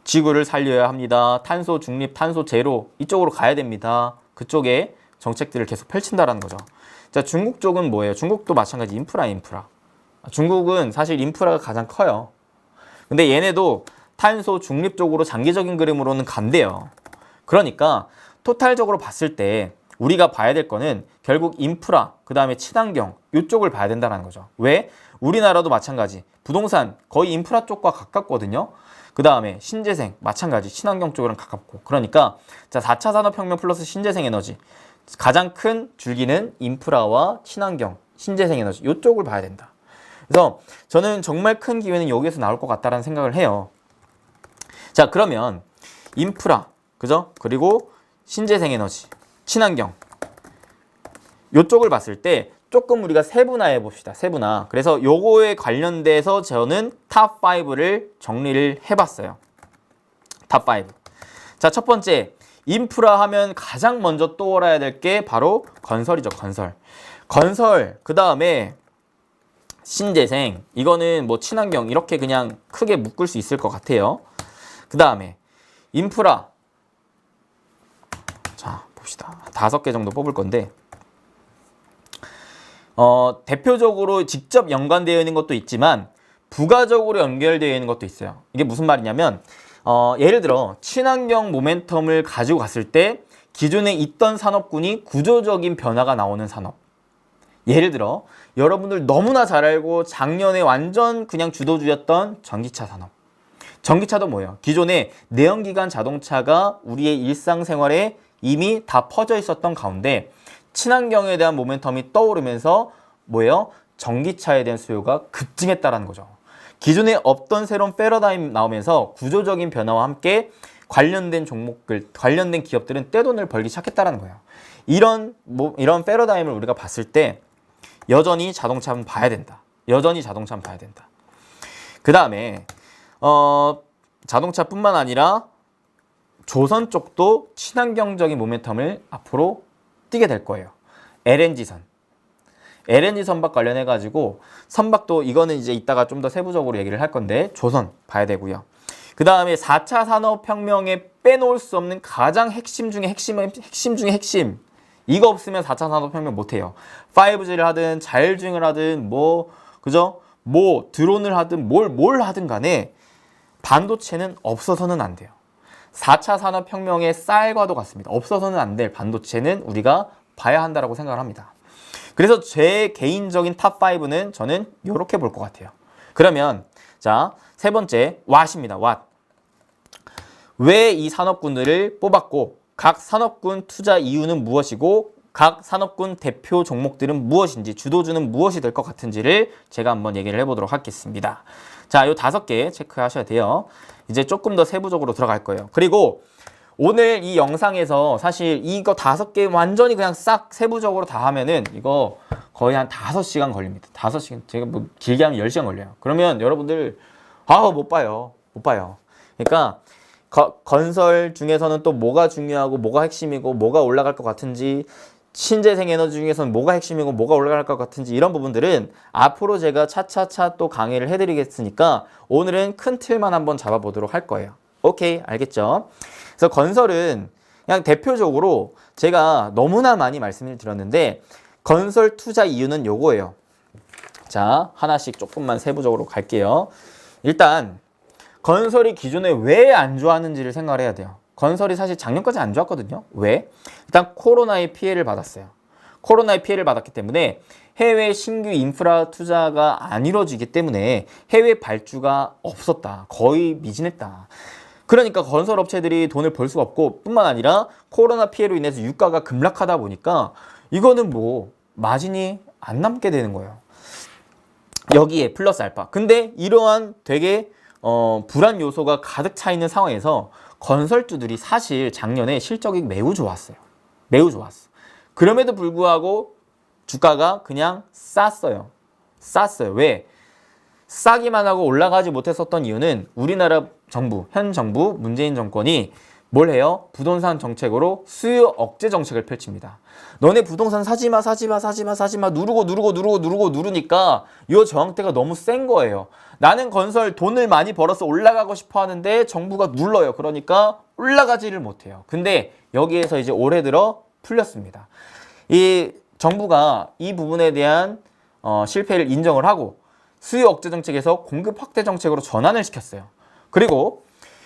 지구를 살려야 합니다. 탄소 중립, 탄소 제로 이쪽으로 가야 됩니다. 그쪽에 정책들을 계속 펼친다라는 거죠. 자, 중국 쪽은 뭐예요? 중국도 마찬가지 인프라. 중국은 사실 인프라가 가장 커요. 근데 얘네도 탄소 중립 쪽으로 장기적인 그림으로는 간대요. 그러니까 토탈적으로 봤을 때 우리가 봐야 될 거는 결국 인프라, 그 다음에 친환경 이쪽을 봐야 된다는 거죠. 왜? 우리나라도 마찬가지. 부동산 거의 인프라 쪽과 가깝거든요. 그 다음에 신재생 마찬가지. 친환경 쪽이랑 가깝고. 그러니까 자 4차 산업혁명 플러스 신재생 에너지 가장 큰 줄기는 인프라와 친환경, 신재생 에너지 이쪽을 봐야 된다. 그래서 저는 정말 큰 기회는 여기에서 나올 것 같다라는 생각을 해요. 자 그러면 인프라, 그죠? 그리고 신재생 에너지, 친환경 이쪽을 봤을 때 조금 우리가 세분화해 봅시다. 세분화. 그래서 요거에 관련돼서 저는 탑 5를 정리를 해봤어요. 탑 5. 자, 첫 번째 인프라 하면 가장 먼저 떠올라야 될 게 바로 건설이죠. 건설. 그 다음에 신재생. 이거는 뭐 친환경 이렇게 그냥 크게 묶을 수 있을 것 같아요. 그 다음에 인프라. 자, 봅시다. 5개 정도 뽑을 건데 대표적으로 직접 연관되어 있는 것도 있지만 부가적으로 연결되어 있는 것도 있어요. 이게 무슨 말이냐면 예를 들어 친환경 모멘텀을 가지고 갔을 때 기존에 있던 산업군이 구조적인 변화가 나오는 산업. 예를 들어 여러분들 너무나 잘 알고 작년에 완전 그냥 주도주였던 전기차 산업. 전기차도 뭐예요? 기존에 내연기관 자동차가 우리의 일상생활에 이미 다 퍼져 있었던 가운데 친환경에 대한 모멘텀이 떠오르면서 뭐예요? 전기차에 대한 수요가 급증했다는 거죠. 기존에 없던 새로운 패러다임 나오면서 구조적인 변화와 함께 관련된 종목들, 관련된 기업들은 떼돈을 벌기 시작했다는 거예요. 이런 패러다임을 우리가 봤을 때 여전히 자동차는 봐야 된다. 그 다음에 자동차뿐만 아니라 조선 쪽도 친환경적인 모멘텀을 앞으로 띄게 될 거예요. LNG 선박 관련해가지고 선박도 이거는 이제 이따가 좀 더 세부적으로 얘기를 할 건데 조선 봐야 되고요. 그 다음에 4차 산업혁명에 빼놓을 수 없는 가장 핵심 중에 핵심. 이거 없으면 4차 산업혁명 못해요. 5G를 하든 자율주행을 하든 그죠? 드론을 하든 뭘 하든 간에 반도체는 없어서는 안 돼요. 4차 산업혁명의 쌀과도 같습니다. 없어서는 안 될 반도체는 우리가 봐야 한다라고 생각을 합니다. 그래서 제 개인적인 탑5는 저는 이렇게 볼 것 같아요. 그러면 자, 세 번째 왓입니다. 왓. 왜 이 산업군들을 뽑았고 각 산업군 투자 이유는 무엇이고 각 산업군 대표 종목들은 무엇인지 주도주는 무엇이 될 것 같은지를 제가 한번 얘기를 해보도록 하겠습니다. 자, 요 5개 체크하셔야 돼요. 이제 조금 더 세부적으로 들어갈 거예요. 그리고 오늘 이 영상에서 사실 이거 5개 완전히 그냥 싹 세부적으로 다 하면은 이거 거의 한 5시간 걸립니다. 5시간. 제가 뭐 길게 하면 10시간 걸려요. 그러면 여러분들 못 봐요. 못 봐요. 그러니까 건설 중에서는 또 뭐가 중요하고 뭐가 핵심이고 뭐가 올라갈 것 같은지 신재생 에너지 중에서는 뭐가 핵심이고 뭐가 올라갈 것 같은지 이런 부분들은 앞으로 제가 차차차 또 강의를 해드리겠으니까 오늘은 큰 틀만 한번 잡아보도록 할 거예요. 오케이, 알겠죠? 그래서 건설은 그냥 대표적으로 제가 너무나 많이 말씀을 드렸는데 건설 투자 이유는 요거예요. 자, 하나씩 조금만 세부적으로 갈게요. 일단 건설이 기존에 왜 안 좋았는지를 생각을 해야 돼요. 건설이 사실 작년까지 안 좋았거든요. 왜? 일단 코로나의 피해를 받았어요. 코로나의 피해를 받았기 때문에 해외 신규 인프라 투자가 안 이루어지기 때문에 해외 발주가 없었다. 거의 미진했다. 그러니까 건설업체들이 돈을 벌 수가 없고 뿐만 아니라 코로나 피해로 인해서 유가가 급락하다 보니까 이거는 뭐 마진이 안 남게 되는 거예요. 여기에 플러스 알파. 근데 이러한 되게 불안 요소가 가득 차 있는 상황에서 건설주들이 사실 작년에 실적이 매우 좋았어요. 매우 좋았어. 그럼에도 불구하고 주가가 그냥 쌌어요. 쌌어요. 왜? 싸기만 하고 올라가지 못했었던 이유는 우리나라 정부, 현 정부, 문재인 정권이 뭘 해요? 부동산 정책으로 수요 억제 정책을 펼칩니다. 너네 부동산 사지마 누르니까 이 저항대가 너무 센 거예요. 나는 건설 돈을 많이 벌어서 올라가고 싶어 하는데 정부가 눌러요. 그러니까 올라가지를 못해요. 근데 여기에서 이제 올해 들어 풀렸습니다. 이 정부가 이 부분에 대한 실패를 인정을 하고 수요 억제 정책에서 공급 확대 정책으로 전환을 시켰어요. 그리고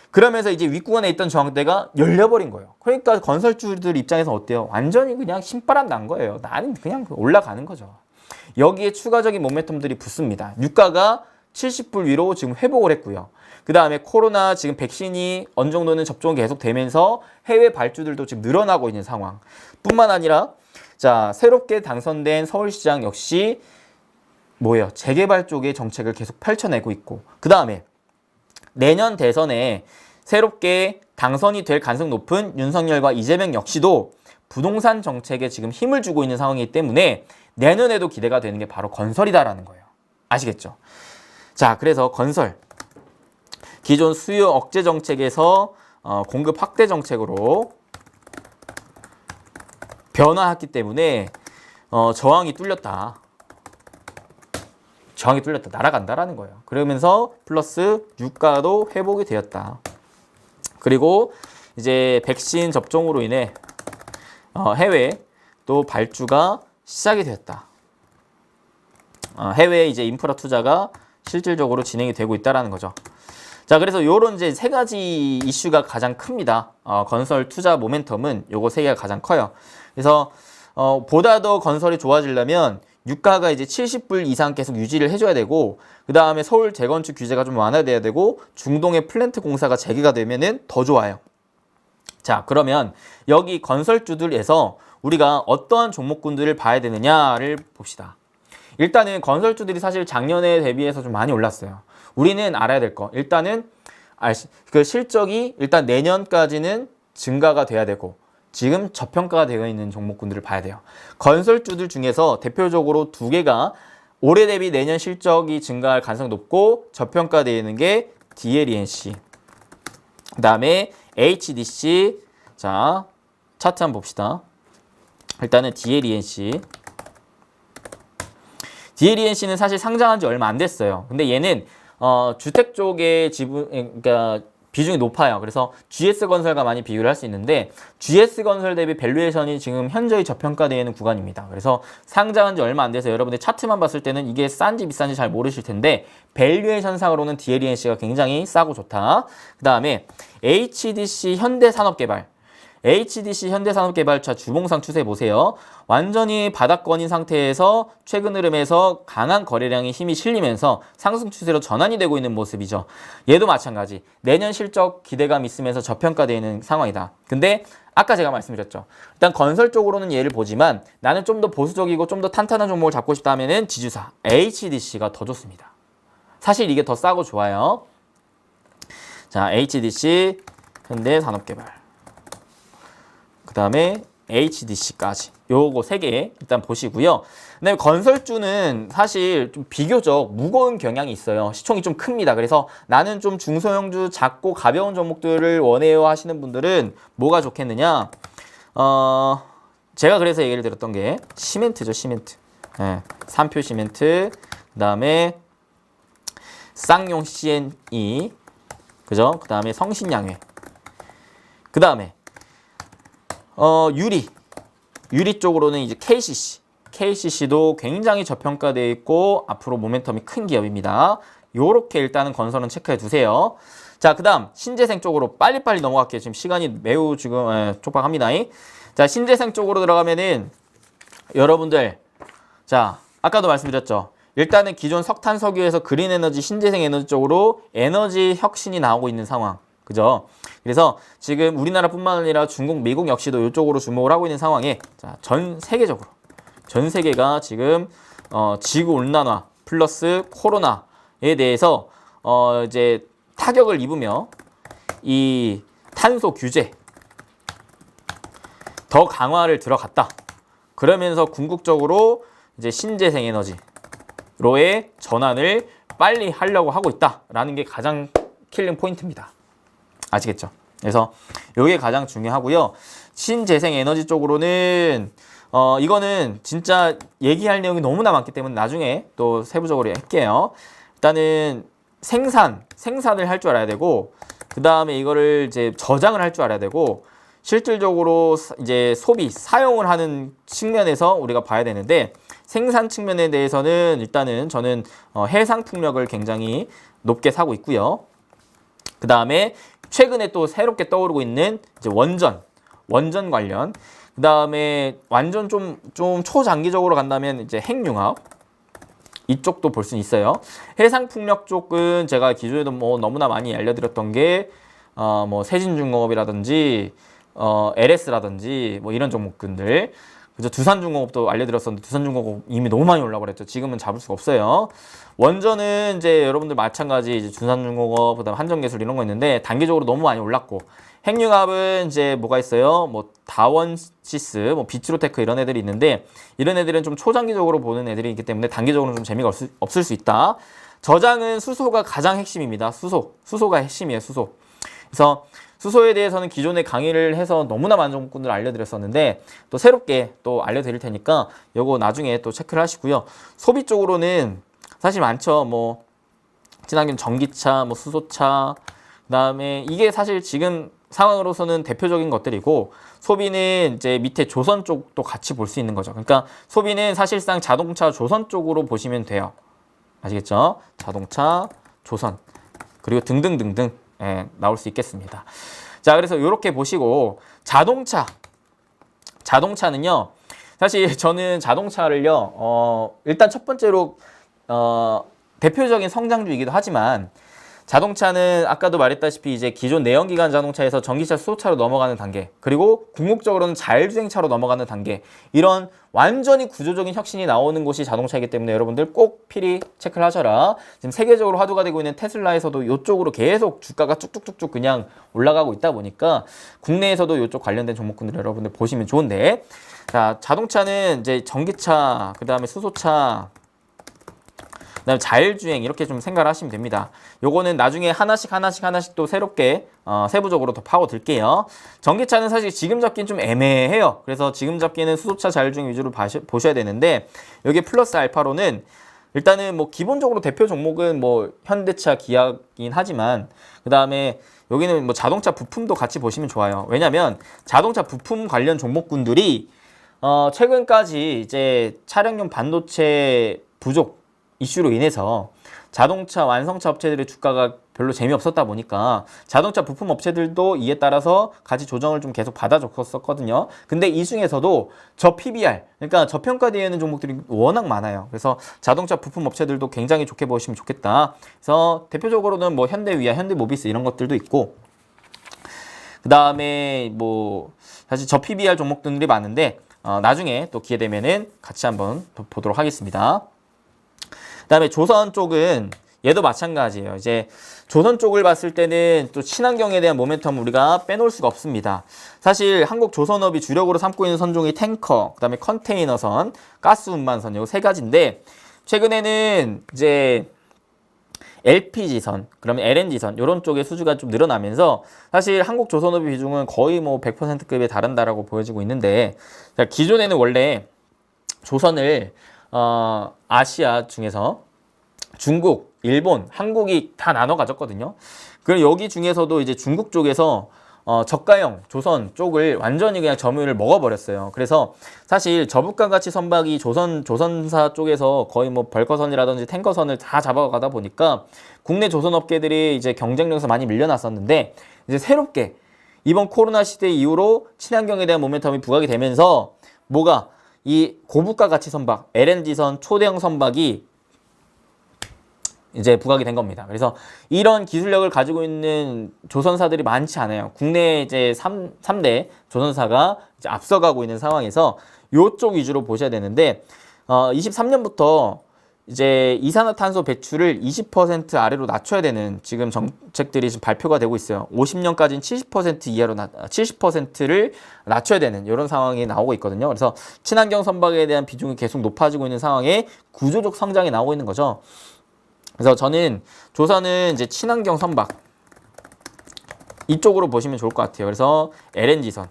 그러면서 이제 윗구간에 있던 저항대가 열려버린 거예요. 그러니까 건설주들 입장에서 어때요? 완전히 그냥 신바람 난 거예요. 나는 그냥 올라가는 거죠. 여기에 추가적인 모멘텀들이 붙습니다. 유가가 70불 위로 지금 회복을 했고요. 그 다음에 코로나 지금 백신이 어느 정도는 접종이 계속 되면서 해외 발주들도 지금 늘어나고 있는 상황. 뿐만 아니라 자, 새롭게 당선된 서울시장 역시 뭐예요? 재개발 쪽의 정책을 계속 펼쳐내고 있고 그 다음에 내년 대선에 새롭게 당선이 될 가능성 높은 윤석열과 이재명 역시도 부동산 정책에 지금 힘을 주고 있는 상황이기 때문에 내년에도 기대가 되는 게 바로 건설이다라는 거예요. 아시겠죠? 자, 그래서 건설 기존 수요 억제 정책에서 공급 확대 정책으로 변화했기 때문에 저항이 뚫렸다. 저항이 뚫렸다. 날아간다라는 거예요. 그러면서 플러스 유가도 회복이 되었다. 그리고 이제 백신 접종으로 인해 해외 또 발주가 시작이 되었다. 해외 이제 인프라 투자가 실질적으로 진행이 되고 있다라는 거죠. 자, 그래서 요런 이제 3가지 이슈가 가장 큽니다. 건설 투자 모멘텀은 요거 3개가 가장 커요. 그래서 보다 더 건설이 좋아지려면 유가가 이제 70불 이상 계속 유지를 해줘야 되고 그 다음에 서울 재건축 규제가 좀 완화돼야 되고 중동의 플랜트 공사가 재개가 되면은 더 좋아요. 자, 그러면 여기 건설주들에서 우리가 어떠한 종목군들을 봐야 되느냐를 봅시다. 일단은 건설주들이 사실 작년에 대비해서 좀 많이 올랐어요. 우리는 알아야 될 거. 일단은 그 실적이 일단 내년까지는 증가가 돼야 되고 지금 저평가가 되어 있는 종목군들을 봐야 돼요. 건설주들 중에서 대표적으로 2개가 올해 대비 내년 실적이 증가할 가능성이 높고 저평가되어 있는 게 DLENC, 그 다음에 HDC. 자, 차트 한번 봅시다. 일단은 DLENC. DLENC는 사실 상장한 지 얼마 안 됐어요. 근데 얘는 주택 쪽의 지분, 그러니까 비중이 높아요. 그래서 GS건설과 많이 비교를 할 수 있는데 GS건설 대비 밸류에이션이 지금 현저히 저평가되어 있는 구간입니다. 그래서 상장한 지 얼마 안 돼서 여러분들 차트만 봤을 때는 이게 싼지 비싼지 잘 모르실 텐데 밸류에이션 상으로는 DLENC가 굉장히 싸고 좋다. 그 다음에 HDC 현대산업개발. HDC 현대산업개발차 주봉상 추세 보세요. 완전히 바닥권인 상태에서 최근 흐름에서 강한 거래량이 힘이 실리면서 상승 추세로 전환이 되고 있는 모습이죠. 얘도 마찬가지. 내년 실적 기대감 있으면서 저평가되어 있는 상황이다. 근데 아까 제가 말씀드렸죠. 일단 건설 쪽으로는 얘를 보지만 나는 좀 더 보수적이고 좀 더 탄탄한 종목을 잡고 싶다 하면은 지주사 HDC가 더 좋습니다. 사실 이게 더 싸고 좋아요. 자, HDC 현대산업개발. 그 다음에 HDC까지. 요거 3개 일단 보시고요. 근데 건설주는 사실 좀 비교적 무거운 경향이 있어요. 시총이 좀 큽니다. 그래서 나는 좀 중소형주 작고 가벼운 종목들을 원해요 하시는 분들은 뭐가 좋겠느냐? 제가 그래서 얘기를 드렸던 게 시멘트죠, 시멘트. 네, 삼표 시멘트. 그 다음에 쌍용 CNE. 그죠? 그 다음에 성신양회. 그 다음에 유리 쪽으로는 이제 KCC도 굉장히 저평가되어 있고 앞으로 모멘텀이 큰 기업입니다. 요렇게 일단은 건설은 체크해 두세요. 자, 그 다음 신재생 쪽으로 빨리빨리 넘어갈게요. 지금 시간이 매우 지금 촉박합니다. 자, 신재생 쪽으로 들어가면은 여러분들, 자, 아까도 말씀드렸죠. 일단은 기존 석탄, 석유에서 그린 에너지, 신재생 에너지 쪽으로 에너지 혁신이 나오고 있는 상황. 그죠? 그래서 지금 우리나라뿐만 아니라 중국, 미국 역시도 이쪽으로 주목을 하고 있는 상황에 자, 전 세계가 지금 지구 온난화 플러스 코로나에 대해서 이제 타격을 입으며 이 탄소 규제 더 강화를 들어갔다. 그러면서 궁극적으로 이제 신재생 에너지로의 전환을 빨리 하려고 하고 있다라는 게 가장 킬링 포인트입니다. 아시겠죠? 그래서 이게 가장 중요하고요. 신재생 에너지 쪽으로는 이거는 진짜 얘기할 내용이 너무나 많기 때문에 나중에 또 세부적으로 할게요. 일단은 생산을 할 줄 알아야 되고, 그 다음에 이거를 이제 저장을 할 줄 알아야 되고, 실질적으로 이제 사용을 하는 측면에서 우리가 봐야 되는데, 생산 측면에 대해서는 일단은 저는 해상 풍력을 굉장히 높게 사고 있고요. 그 다음에 최근에 또 새롭게 떠오르고 있는 이제 원전 관련. 그 다음에 완전 좀 초장기적으로 간다면 이제 핵융합 이쪽도 볼 수 있어요. 해상 풍력 쪽은 제가 기존에도 뭐 너무나 많이 알려드렸던 게 뭐 세진중공업이라든지 LS라든지 뭐 이런 종목군들. 그죠? 두산중공업도 알려드렸었는데 두산중공업 이미 너무 많이 올라가 버렸죠. 지금은 잡을 수가 없어요. 원전은 이제 여러분들 마찬가지 이제 두산중공업, 그다음 한전기술 이런 거 있는데 단기적으로 너무 많이 올랐고, 핵융합은 이제 뭐가 있어요? 뭐 다원시스, 뭐 비트로테크 이런 애들이 있는데 이런 애들은 좀 초장기적으로 보는 애들이 있기 때문에 단기적으로는 좀 재미가 없을 수 있다. 저장은 수소가 가장 핵심입니다. 수소가 핵심이에요. 수소. 그래서 수소에 대해서는 기존에 강의를 해서 너무나 많은 종목군들을 알려드렸었는데 또 새롭게 또 알려드릴 테니까 요거 나중에 또 체크를 하시고요. 소비 쪽으로는 사실 많죠. 뭐 친환경 전기차, 뭐 수소차, 그다음에 이게 사실 지금 상황으로서는 대표적인 것들이고, 소비는 이제 밑에 조선 쪽도 같이 볼 수 있는 거죠. 그러니까 소비는 사실상 자동차, 조선 쪽으로 보시면 돼요. 아시겠죠? 자동차, 조선, 그리고 등등등등 나올 수 있겠습니다. 자, 그래서 이렇게 보시고, 자동차는요, 사실 저는 자동차를요, 일단 첫 번째로 대표적인 성장주이기도 하지만, 자동차는 아까도 말했다시피 이제 기존 내연기관 자동차에서 전기차, 수소차로 넘어가는 단계, 그리고 궁극적으로는 자율주행차로 넘어가는 단계, 이런 완전히 구조적인 혁신이 나오는 곳이 자동차이기 때문에 여러분들 꼭 필히 체크를 하셔라. 지금 세계적으로 화두가 되고 있는 테슬라에서도 이쪽으로 계속 주가가 쭉쭉쭉쭉 그냥 올라가고 있다 보니까 국내에서도 이쪽 관련된 종목군들 여러분들 보시면 좋은데, 자, 자동차는 이제 전기차, 그 다음에 수소차, 그다음에 자율주행 이렇게 좀 생각을 하시면 됩니다. 요거는 나중에 하나씩 또 새롭게 세부적으로 더 파고들게요. 전기차는 사실 지금 잡기는 좀 애매해요. 그래서 지금 잡기는 수소차 자율주행 위주로 보셔야 되는데, 여기 플러스 알파로는 일단은 뭐 기본적으로 대표 종목은 뭐 현대차, 기아긴 하지만 그 다음에 여기는 뭐 자동차 부품도 같이 보시면 좋아요. 왜냐면 자동차 부품 관련 종목군들이 최근까지 이제 차량용 반도체 부족 이슈로 인해서 자동차 완성차 업체들의 주가가 별로 재미없었다 보니까 자동차 부품 업체들도 이에 따라서 가치 조정을 좀 계속 받아줬었거든요. 근데 이 중에서도 PBR, 그러니까 저평가되어 종목들이 워낙 많아요. 그래서 자동차 부품 업체들도 굉장히 좋게 보시면 좋겠다. 그래서 대표적으로는 뭐 현대위아, 현대모비스 이런 것들도 있고, 그 다음에 뭐 사실 PBR 종목들이 많은데 나중에 또 기회 되면은 같이 한번 보도록 하겠습니다. 그 다음에 조선 쪽은 얘도 마찬가지예요. 이제 조선 쪽을 봤을 때는 또 친환경에 대한 모멘텀 우리가 빼놓을 수가 없습니다. 사실 한국조선업이 주력으로 삼고 있는 선종이 탱커, 그 다음에 컨테이너선, 가스운반선 요 세 가지인데 최근에는 이제 LPG선, 그러면 LNG선 이런 쪽의 수주가 좀 늘어나면서 사실 한국조선업의 비중은 거의 뭐 100%급에 달한다라고 보여지고 있는데 기존에는 원래 조선을 아시아 중에서 중국, 일본, 한국이 다 나눠 가졌거든요. 그럼 여기 중에서도 이제 중국 쪽에서 저가형 조선 쪽을 완전히 그냥 점유율을 먹어버렸어요. 그래서 사실 저부가 가치 선박이 조선사 쪽에서 거의 뭐 벌커선이라든지 탱커선을 다 잡아가다 보니까 국내 조선업계들이 이제 경쟁력에서 많이 밀려났었는데 이제 새롭게 이번 코로나 시대 이후로 친환경에 대한 모멘텀이 부각이 되면서 뭐가 이 고부가 가치 선박, LNG선, 초대형 선박이 이제 부각이 된 겁니다. 그래서 이런 기술력을 가지고 있는 조선사들이 많지 않아요. 국내 이제 3대 조선사가 이제 앞서가고 있는 상황에서 이쪽 위주로 보셔야 되는데 23년부터 이제 이산화탄소 배출을 20% 아래로 낮춰야 되는 지금 정책들이 지금 발표가 되고 있어요. 50년까지는 70% 이하로 70%를 낮춰야 되는 이런 상황이 나오고 있거든요. 그래서 친환경 선박에 대한 비중이 계속 높아지고 있는 상황에 구조적 성장이 나오고 있는 거죠. 그래서 저는 조선은 이제 친환경 선박 이쪽으로 보시면 좋을 것 같아요. 그래서 LNG선,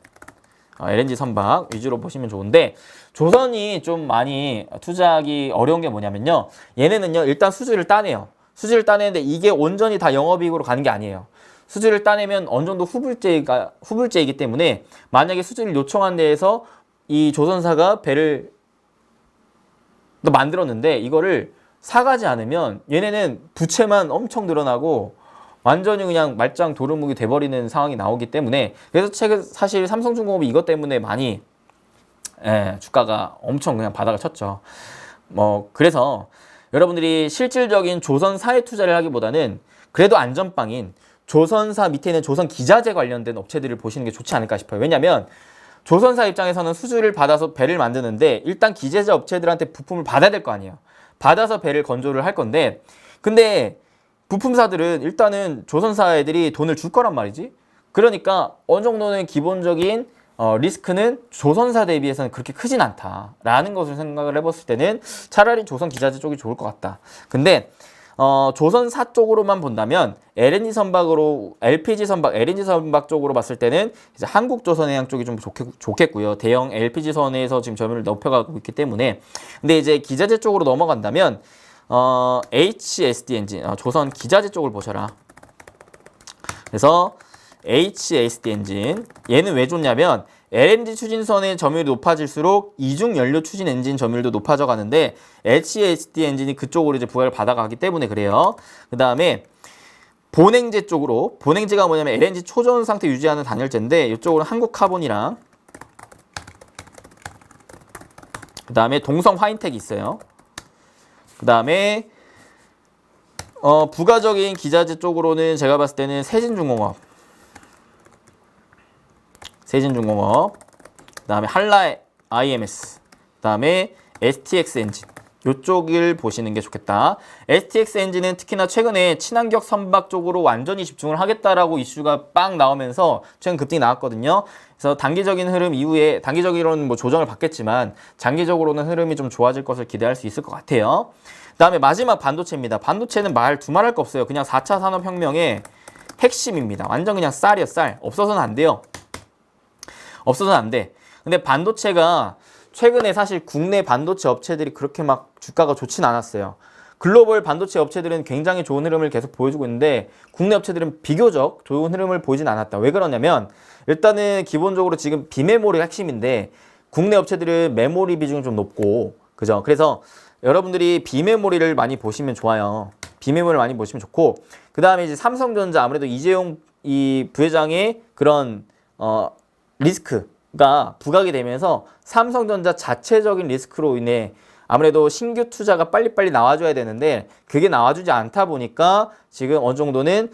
LNG 선박 위주로 보시면 좋은데 조선이 좀 많이 투자하기 어려운 게 뭐냐면요. 얘네는요 일단 수주를 따내요. 수주를 따내는데 이게 온전히 다 영업이익으로 가는 게 아니에요. 수주를 따내면 어느 정도 후불제이기 때문에 만약에 수주를 요청한 데에서 이 조선사가 배를 또 만들었는데 이거를 사가지 않으면 얘네는 부채만 엄청 늘어나고 완전히 그냥 말짱 도루묵이 돼버리는 상황이 나오기 때문에 그래서 최근 사실 삼성중공업이 이것 때문에 많이 주가가 엄청 그냥 바닥을 쳤죠. 뭐 그래서 여러분들이 실질적인 조선사에 투자를 하기보다는 그래도 안전빵인 조선사 밑에 있는 조선기자재 관련된 업체들을 보시는 게 좋지 않을까 싶어요. 왜냐하면 조선사 입장에서는 수주를 받아서 배를 만드는데 일단 기재자 업체들한테 부품을 받아야 될 거 아니에요. 받아서 배를 건조를 할 건데 근데 부품사들은 일단은 조선사 애들이 돈을 줄 거란 말이지. 그러니까 어느 정도는 기본적인 리스크는 조선사 대비해서는 그렇게 크진 않다라는 것을 생각을 해봤을 때는 차라리 조선기자재 쪽이 좋을 것 같다. 근데 조선사 쪽으로만 본다면 LNG 선박으로 LPG 선박, LNG 선박 쪽으로 봤을 때는 이제 한국조선해양 쪽이 좀 좋겠고요. 대형 LPG 선에서 지금 점유율을 높여가고 있기 때문에 근데 이제 기자재 쪽으로 넘어간다면 HSD 엔진, 조선 기자재 쪽을 보셔라. 그래서 HSD 엔진 얘는 왜 좋냐면 LNG 추진선의 점유율이 높아질수록 이중 연료 추진 엔진 점유율도 높아져 가는데 HSD 엔진이 그쪽으로 이제 부각을 받아가기 때문에 그래요. 그 다음에 본행제 쪽으로 본행제가 뭐냐면 LNG 초전 상태 유지하는 단열재인데 이쪽으로 한국카본이랑 그 다음에 동성 화인텍이 있어요. 그 다음에 부가적인 기자재 쪽으로는 제가 봤을 때는 세진중공업, 그 다음에 한라 IMS, 그 다음에 STX 엔진 이쪽을 보시는 게 좋겠다. STX 엔진은 특히나 최근에 친환경 선박 쪽으로 완전히 집중을 하겠다라고 이슈가 빵 나오면서 최근 급등이 나왔거든요. 그래서 단기적인 흐름 이후에 단기적으로는 뭐 조정을 받겠지만 장기적으로는 흐름이 좀 좋아질 것을 기대할 수 있을 것 같아요. 그 다음에 마지막 반도체입니다. 반도체는 두말할 거 없어요. 그냥 4차 산업혁명의 핵심입니다. 완전 그냥 쌀이에요, 쌀. 없어서는 안 돼요. 없어서는 안 돼. 근데 반도체가 최근에 사실 국내 반도체 업체들이 그렇게 막 주가가 좋진 않았어요. 글로벌 반도체 업체들은 굉장히 좋은 흐름을 계속 보여주고 있는데 국내 업체들은 비교적 좋은 흐름을 보이진 않았다. 왜 그러냐면 일단은 기본적으로 지금 비메모리가 핵심인데 국내 업체들은 메모리 비중이 좀 높고 그죠? 그래서 여러분들이 비메모리를 많이 보시면 좋아요. 비매물을 많이 보시면 좋고, 그 다음에 이제 삼성전자 아무래도 이재용 이 부회장의 그런 리스크가 부각이 되면서 삼성전자 자체적인 리스크로 인해 아무래도 신규 투자가 빨리빨리 나와줘야 되는데 그게 나와주지 않다 보니까 지금 어느 정도는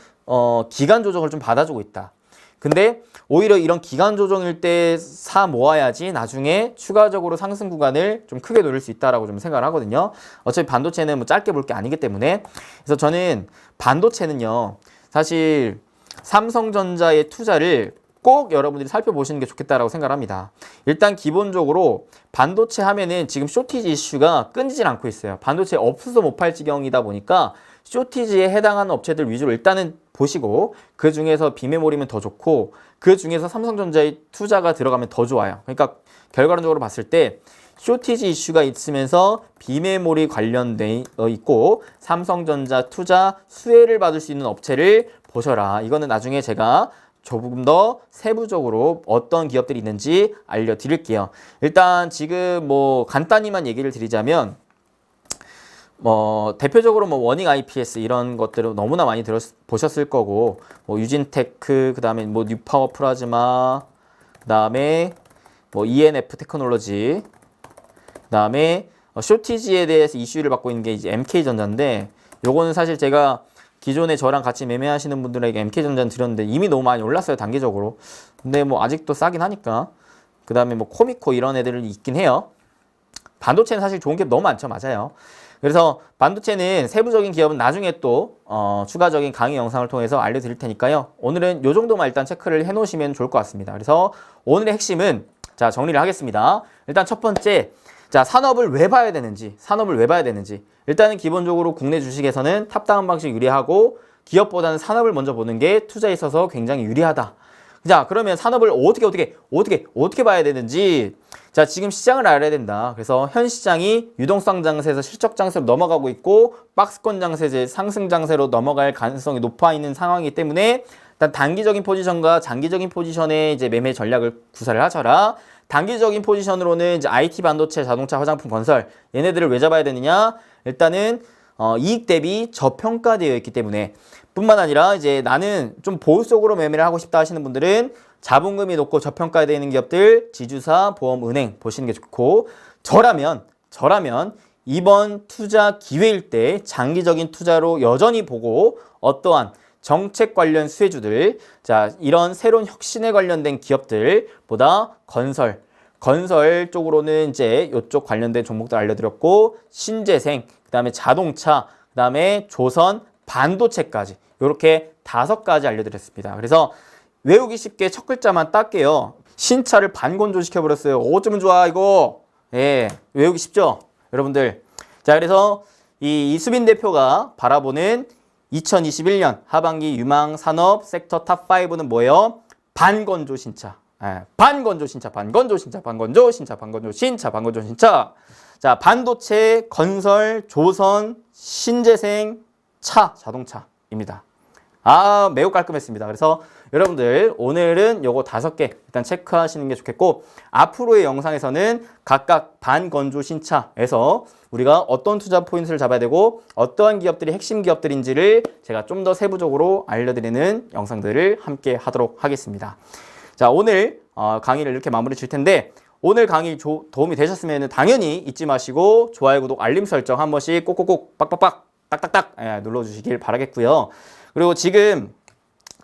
기간 조정을 좀 받아주고 있다. 근데 오히려 이런 기간 조정일 때 사 모아야지 나중에 추가적으로 상승 구간을 좀 크게 노릴 수 있다라고 좀 생각을 하거든요. 어차피 반도체는 뭐 짧게 볼 게 아니기 때문에. 그래서 저는 반도체는요, 사실 삼성전자의 투자를 꼭 여러분들이 살펴보시는 게 좋겠다라고 생각을 합니다. 일단 기본적으로 반도체 하면은 지금 쇼티지 이슈가 끊이질 않고 있어요. 반도체 없어서 못 팔 지경이다 보니까 쇼티지에 해당하는 업체들 위주로 일단은 보시고 그 중에서 비메모리면 더 좋고 그 중에서 삼성전자의 투자가 들어가면 더 좋아요. 그러니까 결과론적으로 봤을 때 쇼티지 이슈가 있으면서 비메모리 관련돼 있고 삼성전자 투자 수혜를 받을 수 있는 업체를 보셔라. 이거는 나중에 제가 조금 더 세부적으로 어떤 기업들이 있는지 알려드릴게요. 일단 지금 뭐 간단히만 얘기를 드리자면 대표적으로 뭐 워닝 IPS 이런 것들을 너무나 많이 보셨을 거고, 뭐 유진테크, 그 다음에 뭐 뉴파워 플라즈마, 그 다음에 뭐 ENF 테크놀로지, 그 다음에 쇼티지에 대해서 이슈를 받고 있는 게 이제 MK전자인데, 요거는 사실 제가 기존에 저랑 같이 매매하시는 분들에게 MK전자는 드렸는데 이미 너무 많이 올랐어요, 단기적으로. 근데 뭐 아직도 싸긴 하니까. 그 다음에 뭐 코미코 이런 애들이 있긴 해요. 반도체는 사실 좋은 게 너무 많죠. 맞아요. 그래서 반도체는 세부적인 기업은 나중에 또 추가적인 강의 영상을 통해서 알려드릴 테니까요. 오늘은 요 정도만 일단 체크를 해놓으시면 좋을 것 같습니다. 그래서 오늘의 핵심은 자 정리를 하겠습니다. 일단 첫 번째, 자 산업을 왜 봐야 되는지, 일단은 기본적으로 국내 주식에서는 탑다운 방식 유리하고 기업보다는 산업을 먼저 보는 게 투자에 있어서 굉장히 유리하다. 자 그러면 산업을 어떻게 봐야 되는지, 자 지금 시장을 알아야 된다. 그래서 현 시장이 유동성 장세에서 실적 장세로 넘어가고 있고 박스권 장세, 상승 장세로 넘어갈 가능성이 높아 있는 상황이기 때문에 일단 단기적인 포지션과 장기적인 포지션의 이제 매매 전략을 구사를 하셔라. 단기적인 포지션으로는 이제 IT, 반도체, 자동차, 화장품, 건설 얘네들을 왜 잡아야 되느냐? 일단은 이익 대비 저평가되어 있기 때문에, 뿐만 아니라 이제 나는 좀 보수적으로 매매를 하고 싶다 하시는 분들은 자본금이 높고 저평가되어 있는 기업들, 지주사, 보험, 은행 보시는 게 좋고, 저라면 이번 투자 기회일 때 장기적인 투자로 여전히 보고 어떠한 정책 관련 수혜주들, 자 이런 새로운 혁신에 관련된 기업들보다 건설 쪽으로는 이제 이쪽 관련된 종목들 알려드렸고, 신재생, 그 다음에 자동차, 그 다음에 조선, 반도체까지 이렇게 5가지 알려드렸습니다. 그래서 외우기 쉽게 첫 글자만 딸게요. 신차를 반건조 시켜버렸어요. 어쩌면 좋아 이거. 예, 외우기 쉽죠 여러분들. 자 그래서 이 이수빈 대표가 바라보는 2021년 하반기 유망 산업 섹터 탑5는 뭐예요? 반건조 신차. 예, 반건조 신차. 자, 반도체, 건설, 조선, 신재생, 자동차입니다. 매우 깔끔했습니다. 그래서 여러분들 오늘은 요거 5개 일단 체크하시는 게 좋겠고, 앞으로의 영상에서는 각각 반건조 신차에서 우리가 어떤 투자 포인트를 잡아야 되고 어떠한 기업들이 핵심 기업들인지를 제가 좀 더 세부적으로 알려드리는 영상들을 함께 하도록 하겠습니다. 자 오늘 강의를 이렇게 마무리 질 텐데, 오늘 강의 도움이 되셨으면 당연히 잊지 마시고 좋아요, 구독, 알림 설정 한 번씩 꼭꼭꼭 빡빡빡 딱딱딱 눌러주시길 바라겠고요. 그리고 지금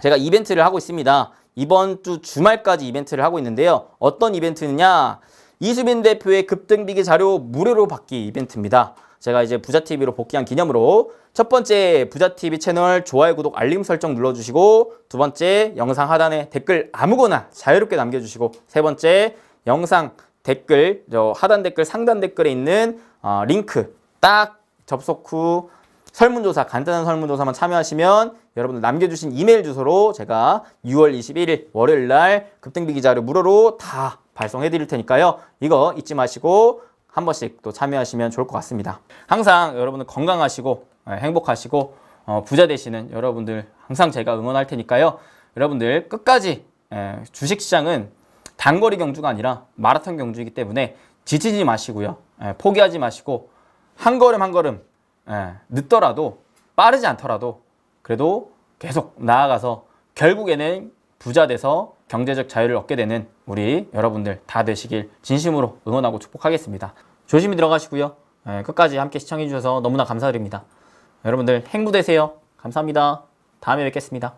제가 이벤트를 하고 있습니다. 이번 주 주말까지 이벤트를 하고 있는데요. 어떤 이벤트냐? 이수빈 대표의 급등비기 자료 무료로 받기 이벤트입니다. 제가 이제 부자TV로 복귀한 기념으로 첫 번째 부자TV 채널 좋아요, 구독, 알림 설정 눌러주시고, 두 번째 영상 하단에 댓글 아무거나 자유롭게 남겨주시고, 세 번째 영상 댓글, 하단 댓글, 상단 댓글에 있는 링크 딱 접속 후 설문조사, 간단한 설문조사만 참여하시면 여러분들 남겨주신 이메일 주소로 제가 6월 21일 월요일 날 급등비기 자료 무료로 다 발송해 드릴 테니까요. 이거 잊지 마시고 한 번씩 또 참여하시면 좋을 것 같습니다. 항상 여러분들 건강하시고 행복하시고 부자 되시는 여러분들 항상 제가 응원할 테니까요. 여러분들 끝까지, 주식시장은 단거리 경주가 아니라 마라톤 경주이기 때문에 지치지 마시고요. 포기하지 마시고 한 걸음 한 걸음 늦더라도 빠르지 않더라도 그래도 계속 나아가서 결국에는 부자 돼서 경제적 자유를 얻게 되는 우리 여러분들 다 되시길 진심으로 응원하고 축복하겠습니다. 조심히 들어가시고요. 끝까지 함께 시청해 주셔서 너무나 감사드립니다. 여러분들 행복 되세요. 감사합니다. 다음에 뵙겠습니다.